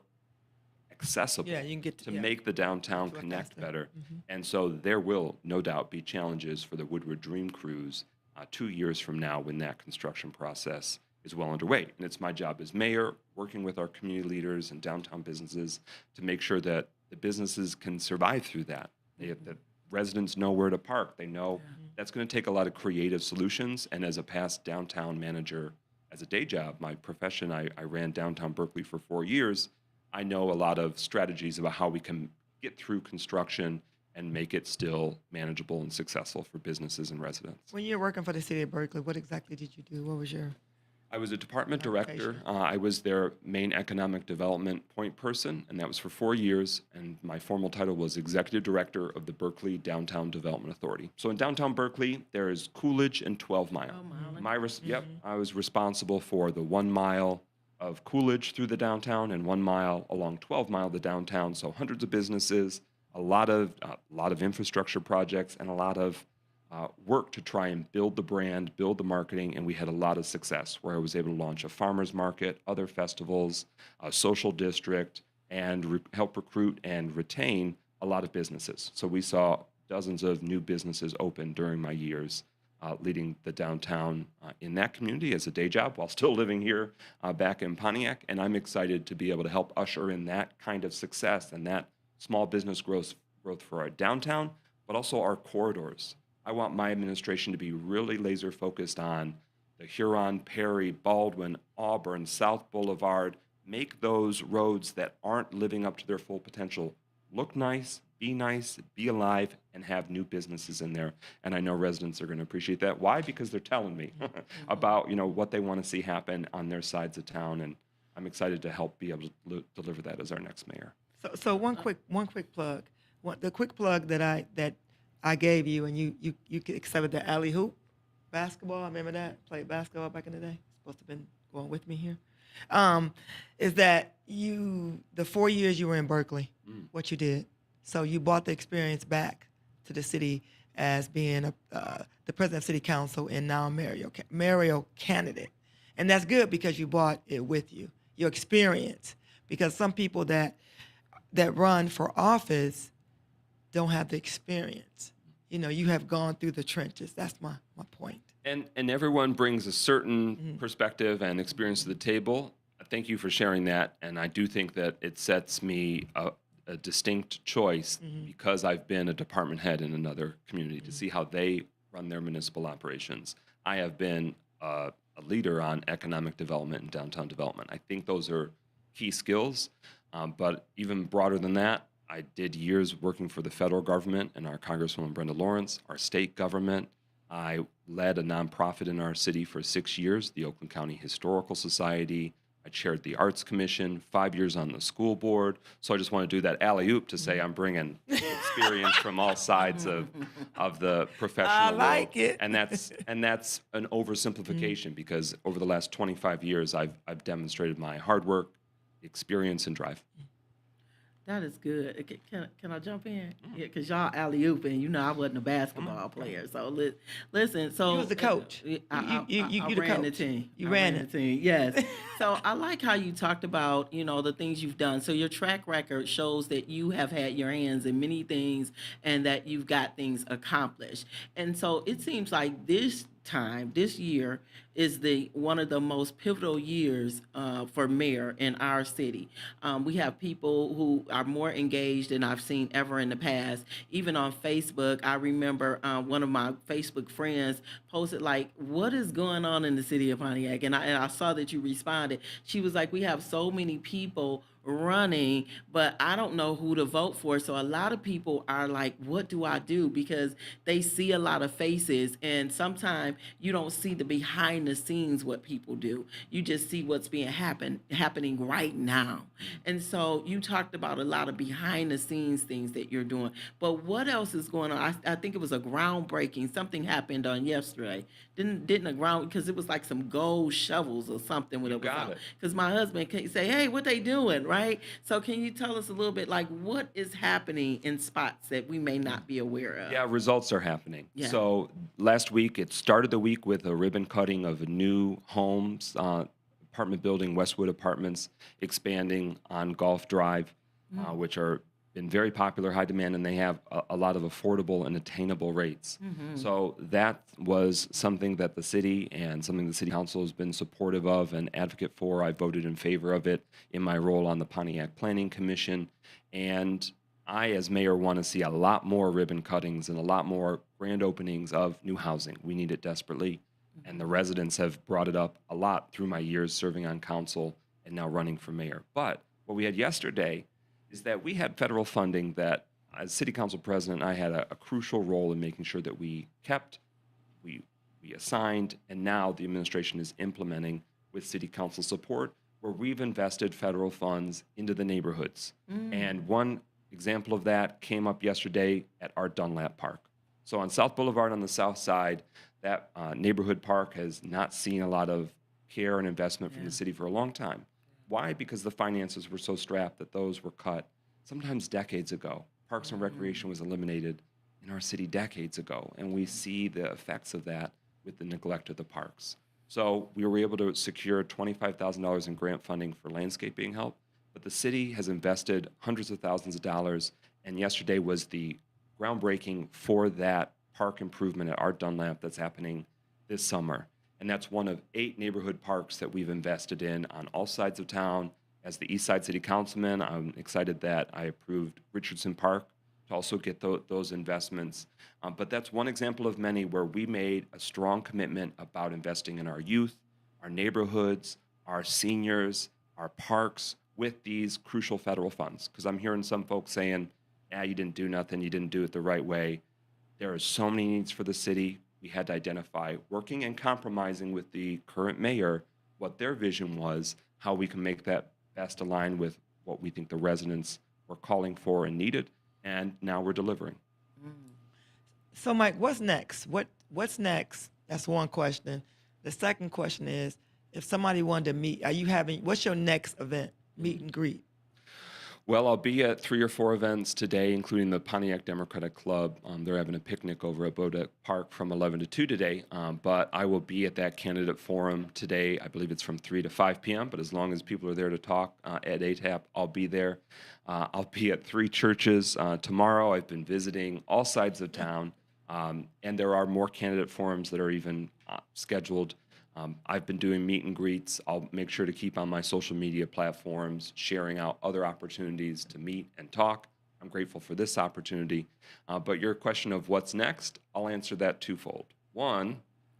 accessible, Yeah, you can get to make the downtown to connect faster. better. And so there will no doubt be challenges for the Woodward Dream Cruise 2 years from now when that construction process is well underway. And it's my job as mayor, working with our community leaders and downtown businesses to make sure that the businesses can survive through that. That residents know where to park. They know that's going to take a lot of creative solutions. And as a past downtown manager, as a day job, my profession, I ran downtown Berkeley for 4 years. I know a lot of strategies about how we can get through construction and make it still manageable and successful for businesses and residents. When you were working for the city of Berkeley, what exactly did you do? What was your? I was a department director. I was their main economic development point person, and that was for 4 years. And my formal title was executive director of the Berkeley Downtown Development Authority. So in downtown Berkeley, there is Coolidge and 12 Mile. I was responsible for the 1 mile of Coolidge through the downtown and 1 mile along 12 Mile of the downtown. So hundreds of businesses, a lot of infrastructure projects, and a lot of work to try and build the brand, build the marketing, and we had a lot of success where I was able to launch a farmer's market, other festivals, a social district, and help recruit and retain a lot of businesses. So we saw dozens of new businesses open during my years leading the downtown in that community as a day job while still living here back in Pontiac. And I'm excited to be able to help usher in that kind of success and that small business growth for our downtown, but also our corridors. I want my administration to be really laser focused on the Huron, Perry, Baldwin, Auburn, South Boulevard. Make those roads that aren't living up to their full potential look nice, be alive, and have new businesses in there. And I know residents are going to appreciate that. Why? Because they're telling me about what they want to see happen on their sides of town, and I'm excited to help be able to deliver that as our next mayor. So one quick plug. The quick plug that I gave you, and you accepted the alley hoop basketball. I remember that. Played basketball back in the day. Supposed to have been going with me here. Is that the 4 years you were in Berkeley, what you did. So you brought the experience back to the city as being the president of city council and now Mario candidate. And that's good because you brought it with you, your experience. Because some people that run for office don't have the experience. You have gone through the trenches. That's my point. And everyone brings a certain perspective and experience to the table. Thank you for sharing that. And I do think that it sets me a distinct choice because I've been a department head in another community to see how they run their municipal operations. I have been a leader on economic development and downtown development. I think those are key skills. But even broader than that, I did years working for the federal government and our Congresswoman Brenda Lawrence, our state government. I led a nonprofit in our city for 6 years, the Oakland County Historical Society. I chaired the Arts Commission, 5 years on the school board. So I just want to do that alley-oop to say I'm bringing experience from all sides of the professional world. I like it. And that's an oversimplification because over the last 25 years, I've demonstrated my hard work, experience, and drive. That is good. Can I jump in? Yeah, because y'all alley-oop, and I wasn't a basketball player. So listen. So You was the coach. I You the ran the coach. team. You I ran the it. team. Yes. So I like how you talked about the things you've done. So your track record shows that you have had your hands in many things and that you've got things accomplished. And so it seems like this year is one of the most pivotal years for mayor in our city. We have people who are more engaged than I've seen ever in the past. Even on Facebook, I remember one of my Facebook friends posted like, "What is going on in the city of Pontiac?" And I saw that you responded. She was like, "We have so many people running, but I don't know who to vote for." So a lot of people are like, what do I do? Because they see a lot of faces, and sometimes you don't see the behind the scenes what people do. You just see what's being happening right now. And so you talked about a lot of behind the scenes things that you're doing. But what else is going on? I think it was a groundbreaking. Something happened on yesterday. Didn't a ground, because it was like some gold shovels or something when it was got out. it. Because my husband can say, "Hey, what they doing?" Right? So can you tell us a little bit like what is happening in spots that we may not be aware of? Yeah, results are happening. Yeah. So last week, it started the week with a ribbon cutting of new homes, apartment building, Westwood Apartments, expanding on Gulf Drive, which are been very popular, high demand, and they have a lot of affordable and attainable rates. So that was something that the city and something the city council has been supportive of and advocate for. I voted in favor of it in my role on the Pontiac Planning Commission. And I, as mayor, want to see a lot more ribbon cuttings and a lot more grand openings of new housing. We need it desperately. And the residents have brought it up a lot through my years serving on council and now running for mayor. But what we had yesterday is that we had federal funding that, as city council president, I had a crucial role in making sure that we kept, we assigned, and now the administration is implementing with city council support, where we've invested federal funds into the neighborhoods. And one example of that came up yesterday at Art Dunlap Park. So on South Boulevard on the south side, that neighborhood park has not seen a lot of care and investment from the city for a long time. Why? Because the finances were so strapped that those were cut sometimes decades ago. Parks and Recreation was eliminated in our city decades ago, and we see the effects of that with the neglect of the parks. So we were able to secure $25,000 in grant funding for landscaping help, but the city has invested hundreds of thousands of dollars, and yesterday was the groundbreaking for that park improvement at Art Dunlap that's happening this summer. And that's one of 8 neighborhood parks that we've invested in on all sides of town. As the East Side City Councilman, I'm excited that I approved Richardson Park to also get those investments. But that's one example of many where we made a strong commitment about investing in our youth, our neighborhoods, our seniors, our parks with these crucial federal funds. Because I'm hearing some folks saying, you didn't do nothing, you didn't do it the right way. There are so many needs for the city. We had to identify, working and compromising with the current mayor, what their vision was, how we can make that best align with what we think the residents we're calling for and needed, and now we're delivering. So, Mike, what's next? What's next? That's one question. The second question is, if somebody wanted to meet, what's your next event, meet and greet? Well, I'll be at 3 or 4 events today, including the Pontiac Democratic Club. They're having a picnic over at Boda Park from 11 to 2 today. But I will be at that candidate forum today. I believe it's from 3 to 5 p.m. But as long as people are there to talk at ATAP, I'll be there. I'll be at 3 churches tomorrow. I've been visiting all sides of town. And there are more candidate forums that are even scheduled. I've been doing meet and greets. I'll make sure to keep on my social media platforms, sharing out other opportunities to meet and talk. I'm grateful for this opportunity. But your question of what's next, I'll answer that twofold. One,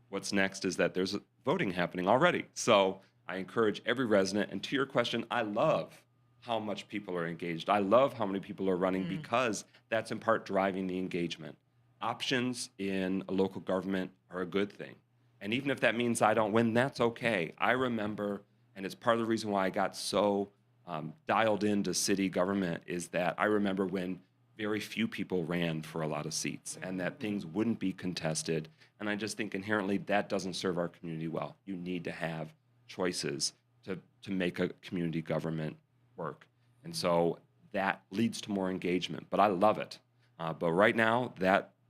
what's next is that there's voting happening already. So I encourage every resident. And to your question, I love how much people are engaged. I love how many people are running because that's in part driving the engagement. Options in a local government are a good thing. And even if that means I don't win, that's okay. I remember, and it's part of the reason why I got so dialed into city government, is that I remember when very few people ran for a lot of seats and that things wouldn't be contested. And I just think inherently that doesn't serve our community well. You need to have choices to make a community government work. And so that leads to more engagement, but I love it. But right now,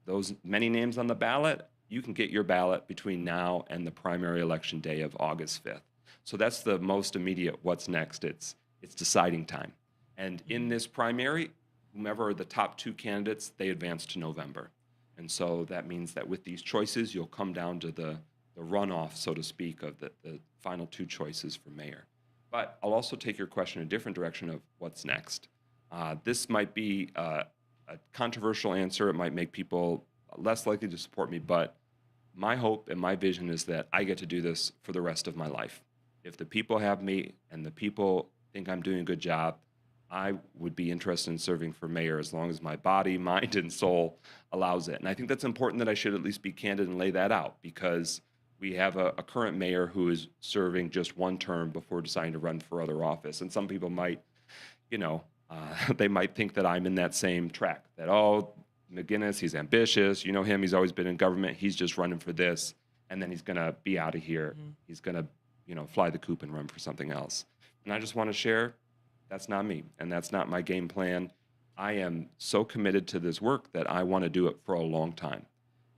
those many names on the ballot, you can get your ballot between now and the primary election day of August 5th. So that's the most immediate what's next. It's deciding time. And in this primary, whomever are the top 2 candidates, they advance to November. And so that means that with these choices, you'll come down to the runoff, so to speak, of the final 2 choices for mayor. But I'll also take your question in a different direction of what's next. This might be a controversial answer. It might make people less likely to support me, but my hope and my vision is that I get to do this for the rest of my life. If the people have me and the people think I'm doing a good job, I would be interested in serving for mayor as long as my body, mind, and soul allows it. And I think that's important that I should at least be candid and lay that out, because we have a current mayor who is serving just 1 term before deciding to run for other office. And some people might, they might think that I'm in that same track, that, McGinnis, he's ambitious. You know him, he's always been in government. He's just running for this, and then he's going to be out of here. He's going to, fly the coop and run for something else. And I just want to share, that's not me, and that's not my game plan. I am so committed to this work that I want to do it for a long time.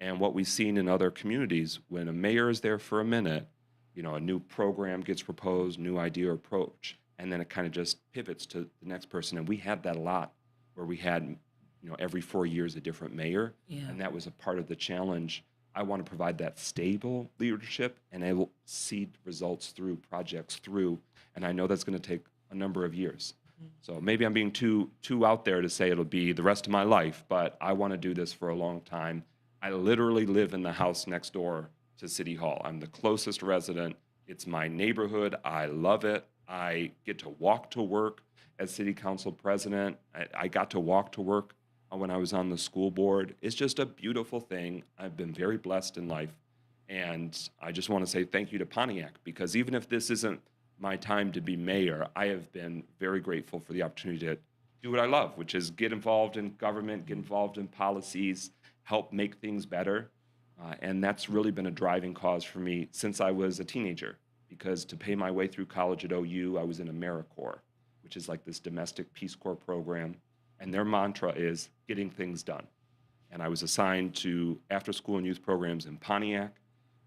And what we've seen in other communities, when a mayor is there for a minute, a new program gets proposed, new idea or approach, and then it kind of just pivots to the next person. And we had that a lot, where we had every 4 years a different mayor. Yeah. And that was a part of the challenge. I want to provide that stable leadership and able to see results through, projects through. And I know that's going to take a number of years. So maybe I'm being too out there to say it'll be the rest of my life, but I want to do this for a long time. I literally live in the house next door to City Hall. I'm the closest resident. It's my neighborhood. I love it. I get to walk to work as city council president. I got to walk to work when I was on the school board. It's just a beautiful thing. I've been very blessed in life. And I just want to say thank you to Pontiac, because even if this isn't my time to be mayor, I have been very grateful for the opportunity to do what I love, which is get involved in government, get involved in policies, help make things better. And that's really been a driving cause for me since I was a teenager, because to pay my way through college at OU, I was in AmeriCorps, which is like this domestic Peace Corps program. And their mantra is getting things done. And I was assigned to after-school and youth programs in Pontiac.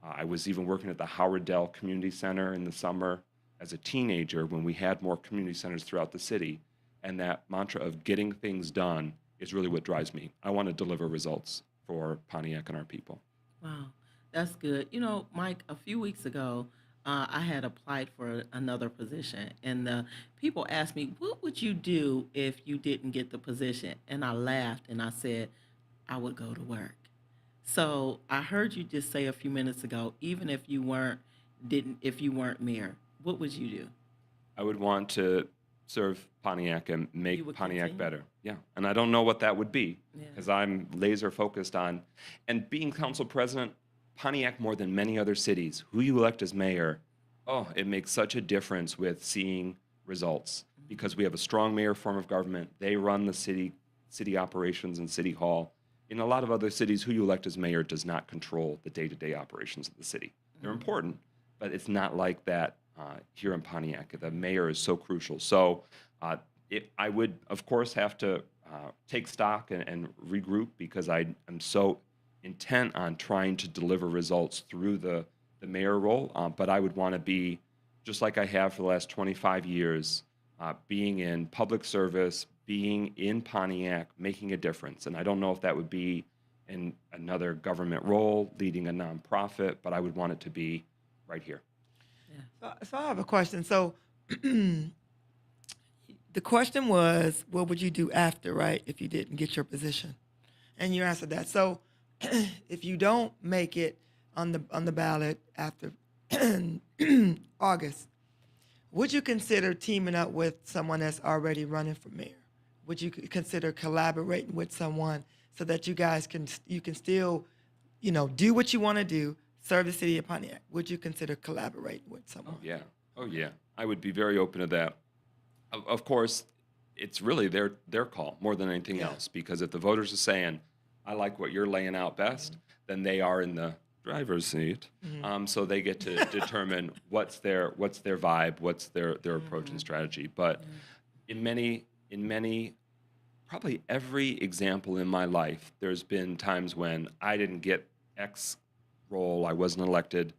I was even working at the Howard Dell Community Center in the summer as a teenager when we had more community centers throughout the city. And that mantra of getting things done is really what drives me. I want to deliver results for Pontiac and our people. Wow, that's good. Mike, a few weeks ago, I had applied for another position, and the people asked me, what would you do if you didn't get the position? And I laughed and I said, I would go to work. So I heard you just say a few minutes ago, even if you weren't mayor, what would you do? I would want to serve Pontiac and make Pontiac continue? better. Yeah, and I don't know what that would be, because I'm laser focused on, and being council president, Pontiac, more than many other cities, who you elect as mayor, it makes such a difference with seeing results, because we have a strong mayor form of government. They run the city operations and city hall. In a lot of other cities, who you elect as mayor does not control the day-to-day operations of the city. They're important, but it's not like that here in Pontiac. The mayor is so crucial. So I would, of course, have to take stock and regroup because I am so intent on trying to deliver results through the mayor role. But I would want to be, just like I have for the last 25 years, being in public service, being in Pontiac, making a difference. And I don't know if that would be in another government role, leading a nonprofit, but I would want it to be right here. So I have a question. So the question was, what would you do after, right, if you didn't get your position? And you answered that. So if you don't make it on the ballot after August, would you consider teaming up with someone that's already running for mayor? Would you consider collaborating with someone so that you guys can still, do what you want to do, serve the city of Pontiac? Would you consider collaborating with someone? Yeah. Oh, yeah. I would be very open to that. Of course, it's really their call more than anything else, because if the voters are saying, I like what you're laying out best, then they are in the driver's seat. So they get to determine what's their vibe, what's their approach and strategy. But in many, probably every example in my life, there's been times when I didn't get X role, I wasn't elected,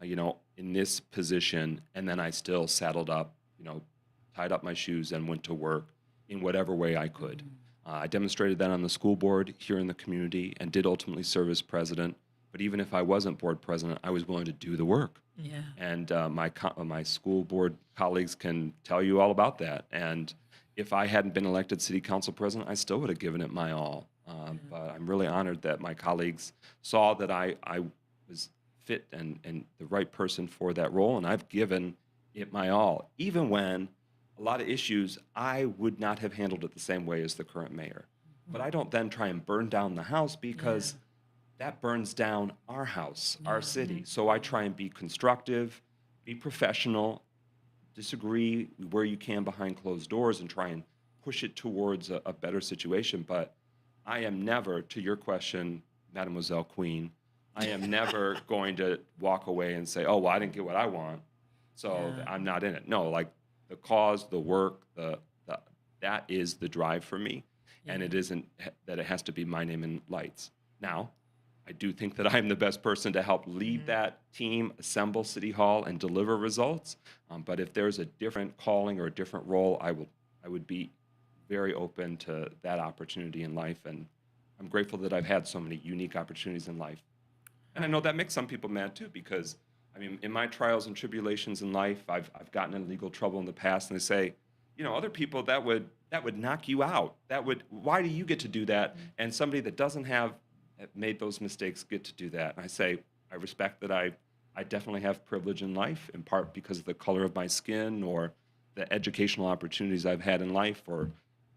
in this position, and then I still saddled up, tied up my shoes and went to work in whatever way I could. I demonstrated that on the school board here in the community and did ultimately serve as president. But even if I wasn't board president, I was willing to do the work. Yeah. And my school board colleagues can tell you all about that. And if I hadn't been elected city council president, I still would have given it my all. But I'm really honored that my colleagues saw that I was fit and the right person for that role, and I've given it my all, even when a lot of issues I would not have handled it the same way as the current mayor. But I don't then try and burn down the house, because that burns down our house, our city. So I try and be constructive, be professional, disagree where you can behind closed doors, and try and push it towards a better situation. But I am never, to your question, Mademoiselle Queen, I am never going to walk away and say, oh, well, I didn't get what I want, so I'm not in it. No, like the cause, the work, that is the drive for me. And it isn't that it has to be my name in lights. Now, I do think that I'm the best person to help lead that team, assemble City Hall, and deliver results. But if there's a different calling or a different role, I would be very open to that opportunity in life. And I'm grateful that I've had so many unique opportunities in life. And I know that makes some people mad too, because I mean, in my trials and tribulations in life, I've gotten in legal trouble in the past, and they say, other people that would knock you out. Why do you get to do that? And somebody that doesn't have made those mistakes get to do that. And I say, I respect that I definitely have privilege in life, in part because of the color of my skin or the educational opportunities I've had in life or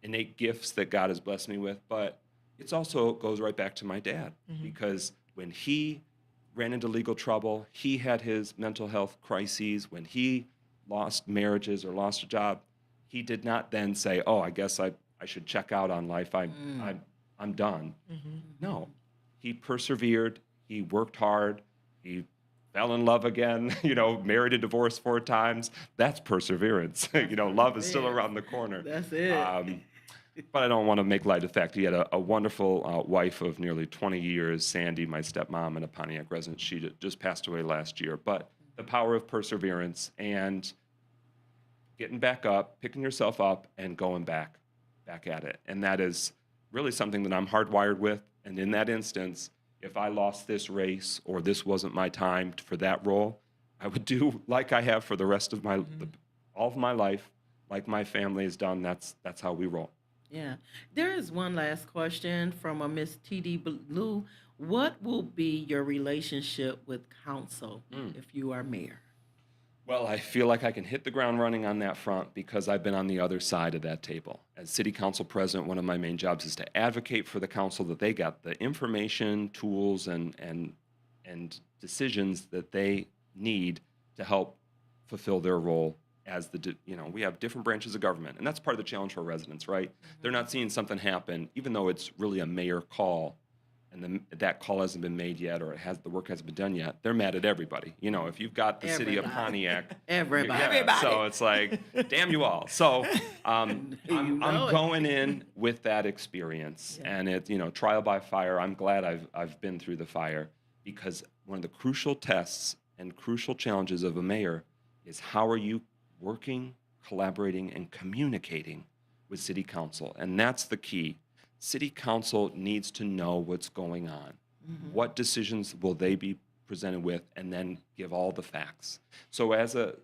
innate gifts that God has blessed me with. But it also goes right back to my dad, because when he ran into legal trouble, he had his mental health crises. When he lost marriages or lost a job, he did not then say, oh, I guess I should check out on life. I'm done. No, he persevered. He worked hard. He fell in love again, married and divorced 4 times. That's perseverance. Love is still around the corner. That's it. But I don't want to make light of the fact he had a wonderful wife of nearly 20 years, Sandy, my stepmom, and a Pontiac resident. She just passed away last year. But the power of perseverance and getting back up, picking yourself up, and going back at it. And that is really something that I'm hardwired with. And in that instance, if I lost this race or this wasn't my time for that role, I would do like I have for the rest of all of my life, like my family has done. That's how we roll. Yeah. There is one last question from a Miss T.D. Blue. What will be your relationship with council if you are mayor? Well, I feel like I can hit the ground running on that front because I've been on the other side of that table. As city council president, one of my main jobs is to advocate for the council that they got the information, tools, and decisions that they need to help fulfill their role as we have different branches of government, and that's part of the challenge for residents, right? They're not seeing something happen, even though it's really a mayor call, and that call hasn't been made yet, or the work hasn't been done yet. They're mad at everybody. If you've got the city of Everybody. Pontiac, Everybody. yeah, Everybody. so it's like, damn you all. So I'm know it. going in with that experience, and trial by fire. I'm glad I've been through the fire, because one of the crucial tests and crucial challenges of a mayor is how are you working, collaborating, and communicating with city council, and that's the key. City council needs to know what's going on. What decisions will they be presented with, and then give all the facts. So as a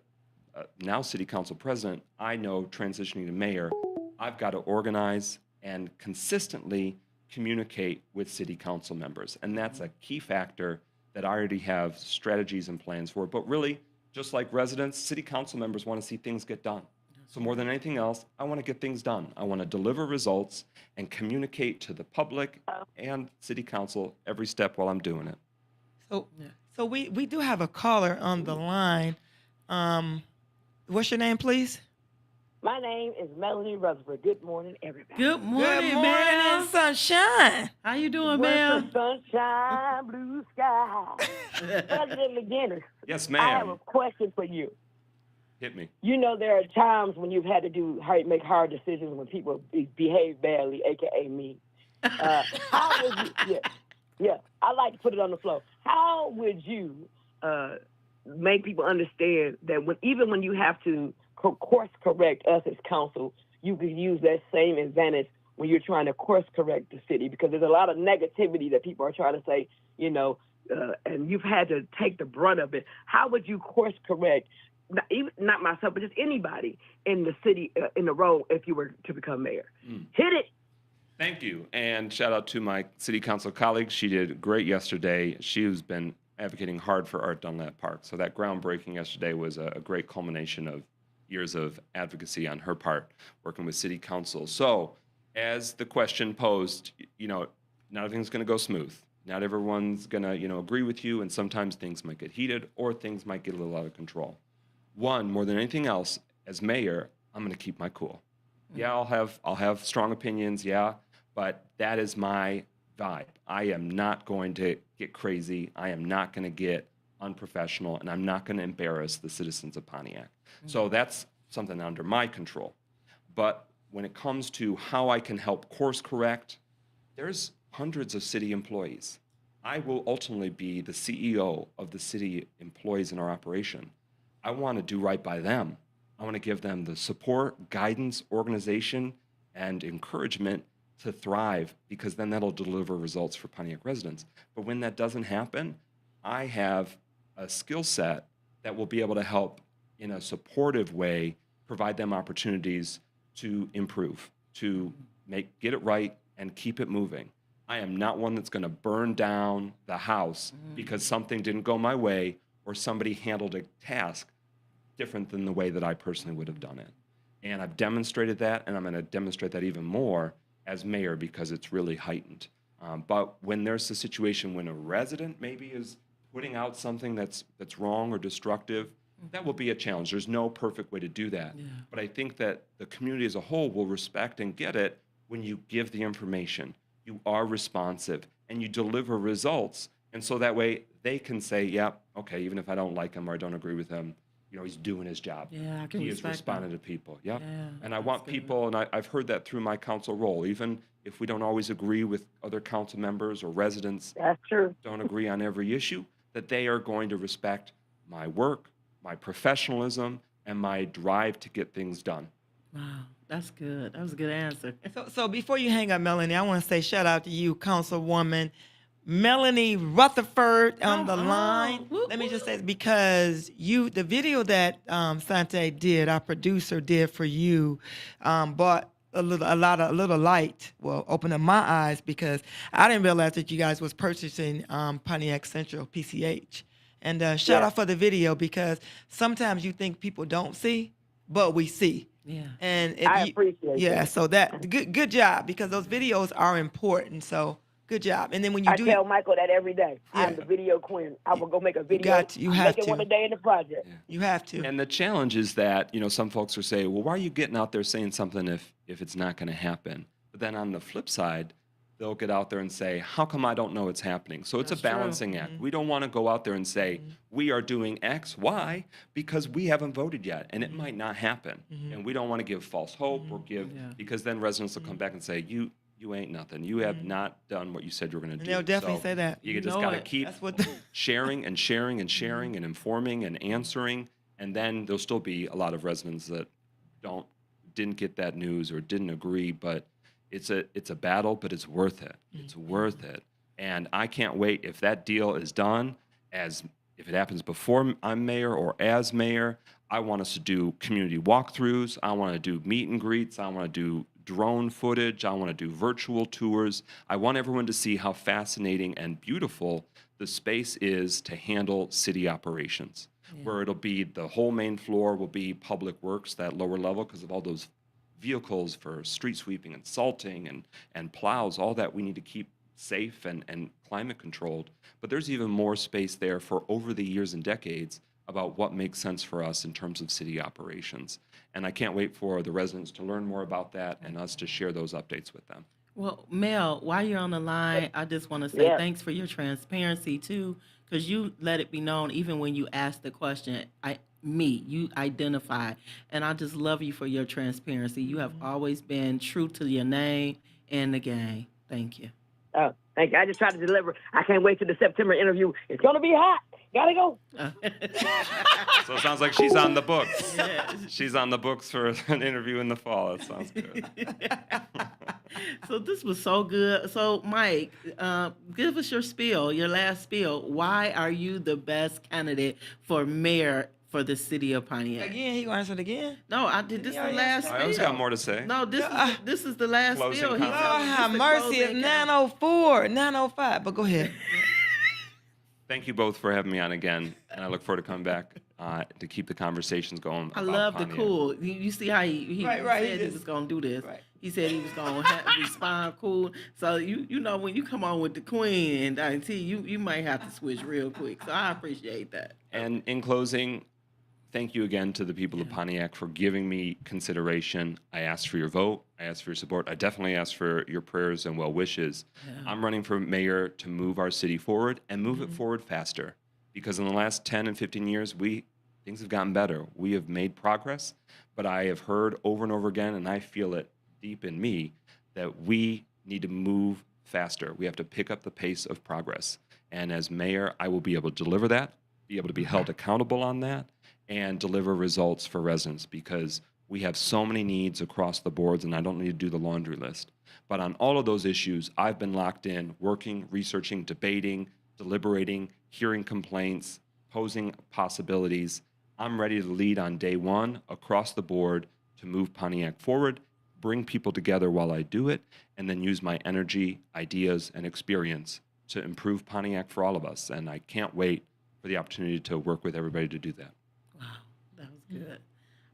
now city council president, I know transitioning to mayor, I've got to organize and consistently communicate with city council members. And that's a key factor that I already have strategies and plans for. But really, just like residents, city council members want to see things get done. So more than anything else, I want to get things done. I want to deliver results and communicate to the public and city council every step while I'm doing it. So we do have a caller on the line. What's your name, please? My name is Melanie Rutherford. Good morning, everybody. Good morning, Good morning, ma'am. sunshine. How you doing, Where's ma'am? the sunshine, blue sky. President McGinnis, Yes, I have a ma'am. question for you. Hit me. There are times when you've had to make hard decisions when people behave badly, aka me. How would you? Yeah. I like to put it on the floor. How would you make people understand that even when you have to course correct us as council, you could use that same advantage when you're trying to course correct the city? Because there's a lot of negativity that people are trying to say, and you've had to take the brunt of it. How would you course correct? Not myself, but just anybody in the city, in the role, if you were to become mayor. Hit it. Thank you. And shout out to my city council colleague. She did great yesterday. She has been advocating hard for Art Dunlap Park. So that groundbreaking yesterday was a great culmination of years of advocacy on her part, working with city council. So as the question posed, not everything's going to go smooth. Not everyone's going to, agree with you. And sometimes things might get heated or things might get a little out of control. One, more than anything else, as mayor, I'm going to keep my cool. Yeah, I'll have strong opinions, yeah, but that is my vibe. I am not going to get crazy. I am not going to get unprofessional, and I'm not going to embarrass the citizens of Pontiac. So that's something under my control. But when it comes to how I can help course correct, there's hundreds of city employees. I will ultimately be the CEO of the city employees in our operation. I want to do right by them. I want to give them the support, guidance, organization, and encouragement to thrive, because then that'll deliver results for Pontiac residents. But when that doesn't happen, I have a skill set that will be able to help in a supportive way, provide them opportunities to improve, to get it right and keep it moving. I am not one that's going to burn down the house because something didn't go my way or somebody handled a task different than the way that I personally would have done it. And I've demonstrated that, and I'm going to demonstrate that even more as mayor because it's really heightened. But when there's a situation when a resident maybe is putting out something that's wrong or destructive, that will be a challenge. There's no perfect way to do that. Yeah. But I think that the community as a whole will respect and get it when you give the information, you are responsive, and you deliver results. And so that way they can say, yeah, okay, even if I don't like him or I don't agree with him, he's doing his job. Yeah, I can He is respect responding to people. Yep. Yeah, and I want people, and I've heard that through my council role, even if we don't always agree with other council members or residents, That's true. don't agree on every issue, that they are going to respect my work, my professionalism, and my drive to get things done. Wow, that's good. That was a good answer. So before you hang up, Melanie, I want to say shout out to you, Councilwoman Melanie Rutherford on the line. Woo, Let me just say, because the video that Sante did, our producer did for you, brought a little light. Well, opened up my eyes, because I didn't realize that you guys was purchasing Pontiac Central PCH. And shout out for the video, because sometimes you think people don't see, but we see. Yeah. And if I appreciate yeah, that. so that good job, because those videos are important. So Good job. And then when you I do, tell Michael that every day. I'm Yeah. the video queen. I will go make a video. got to. You I'm have making to. one a day in the project. you have to. And the challenge is that, some folks are saying, well, why are you getting out there saying something if it's not going to happen? But then on the flip side, they'll get out there and say, how come I don't know it's happening? So it's a balancing act. We don't want to go out there and say, we are doing X, Y, because we haven't voted yet, and it might not happen. And we don't want to give false hope or because then residents will come back and say, you ain't nothing. You have not done what you said you were going to do. they'll definitely So say that. You You just know got to it. keep That's what sharing and sharing and sharing and informing and answering, and then there'll still be a lot of residents that didn't get that news or didn't agree, but it's a battle, but it's worth it. It's worth it. And I can't wait if that deal is done, if it happens before I'm mayor or as mayor. I want us to do community walkthroughs. I want to do meet and greets. I want to do drone footage. I want to do virtual tours. I want everyone to see how fascinating and beautiful the space is to handle city operations, where it'll be the whole main floor will be public works, that lower level, because of all those vehicles for street sweeping and salting and plows, all that we need to keep safe and climate controlled. But there's even more space there for over the years and decades about what makes sense for us in terms of city operations. And I can't wait for the residents to learn more about that and us to share those updates with them. Well, Mel, while you're on the line, I just want to say Yeah. thanks for your transparency too, because you let it be known even when you asked the question. You identify, and I just love you for your transparency. You have always been true to your name and the game. Thank you. Oh, thank you. I just tried to deliver. I can't wait till the September interview. It's gonna be hot. Gotta go. So it sounds like she's on the books. She's on the books for an interview in the fall. That sounds good. So this was so good. So Mike, give us your last spiel. Why are you the best candidate for mayor for the city of Pontiac? Again, he gonna answer it again. No, I did. This is Yeah, the yeah, last yeah. spiel. I always got more to say. No, this is the last Closing spiel. comments. Lord have mercy. It's 9:04, 9:05. But go ahead. Thank you both for having me on again, and I look forward to coming back to keep the conversations going. I about love the Pontiac. cool. You see how he Right, he said he just- was gonna do this. right. He said he was gonna respond cool. So you know when you come on with the queen and Dynasty, you might have to switch real quick. So I appreciate that. And in closing, thank you again to the people of Pontiac for giving me consideration. I asked for your vote. I asked for your support. I definitely asked for your prayers and well wishes. I'm running for mayor to move our city forward and move it forward faster. Because in the last 10 and 15 years, things have gotten better. We have made progress, but I have heard over and over again, and I feel it deep in me, that we need to move faster. We have to pick up the pace of progress. And as mayor, I will be able to deliver that, be able to be held accountable on that, and deliver results for residents, because we have so many needs across the boards, and I don't need to do the laundry list. But on all of those issues, I've been locked in, working, researching, debating, deliberating, hearing complaints, posing possibilities. I'm ready to lead on day one across the board to move Pontiac forward, bring people together while I do it, and then use my energy, ideas, and experience to improve Pontiac for all of us. And I can't wait for the opportunity to work with everybody to do that. Wow, that was good.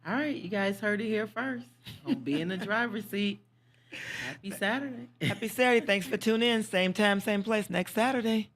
All right, you guys heard it here first. I'll be in the driver's seat. Happy Saturday. Happy Saturday. Thanks for tuning in. Same time, same place next Saturday.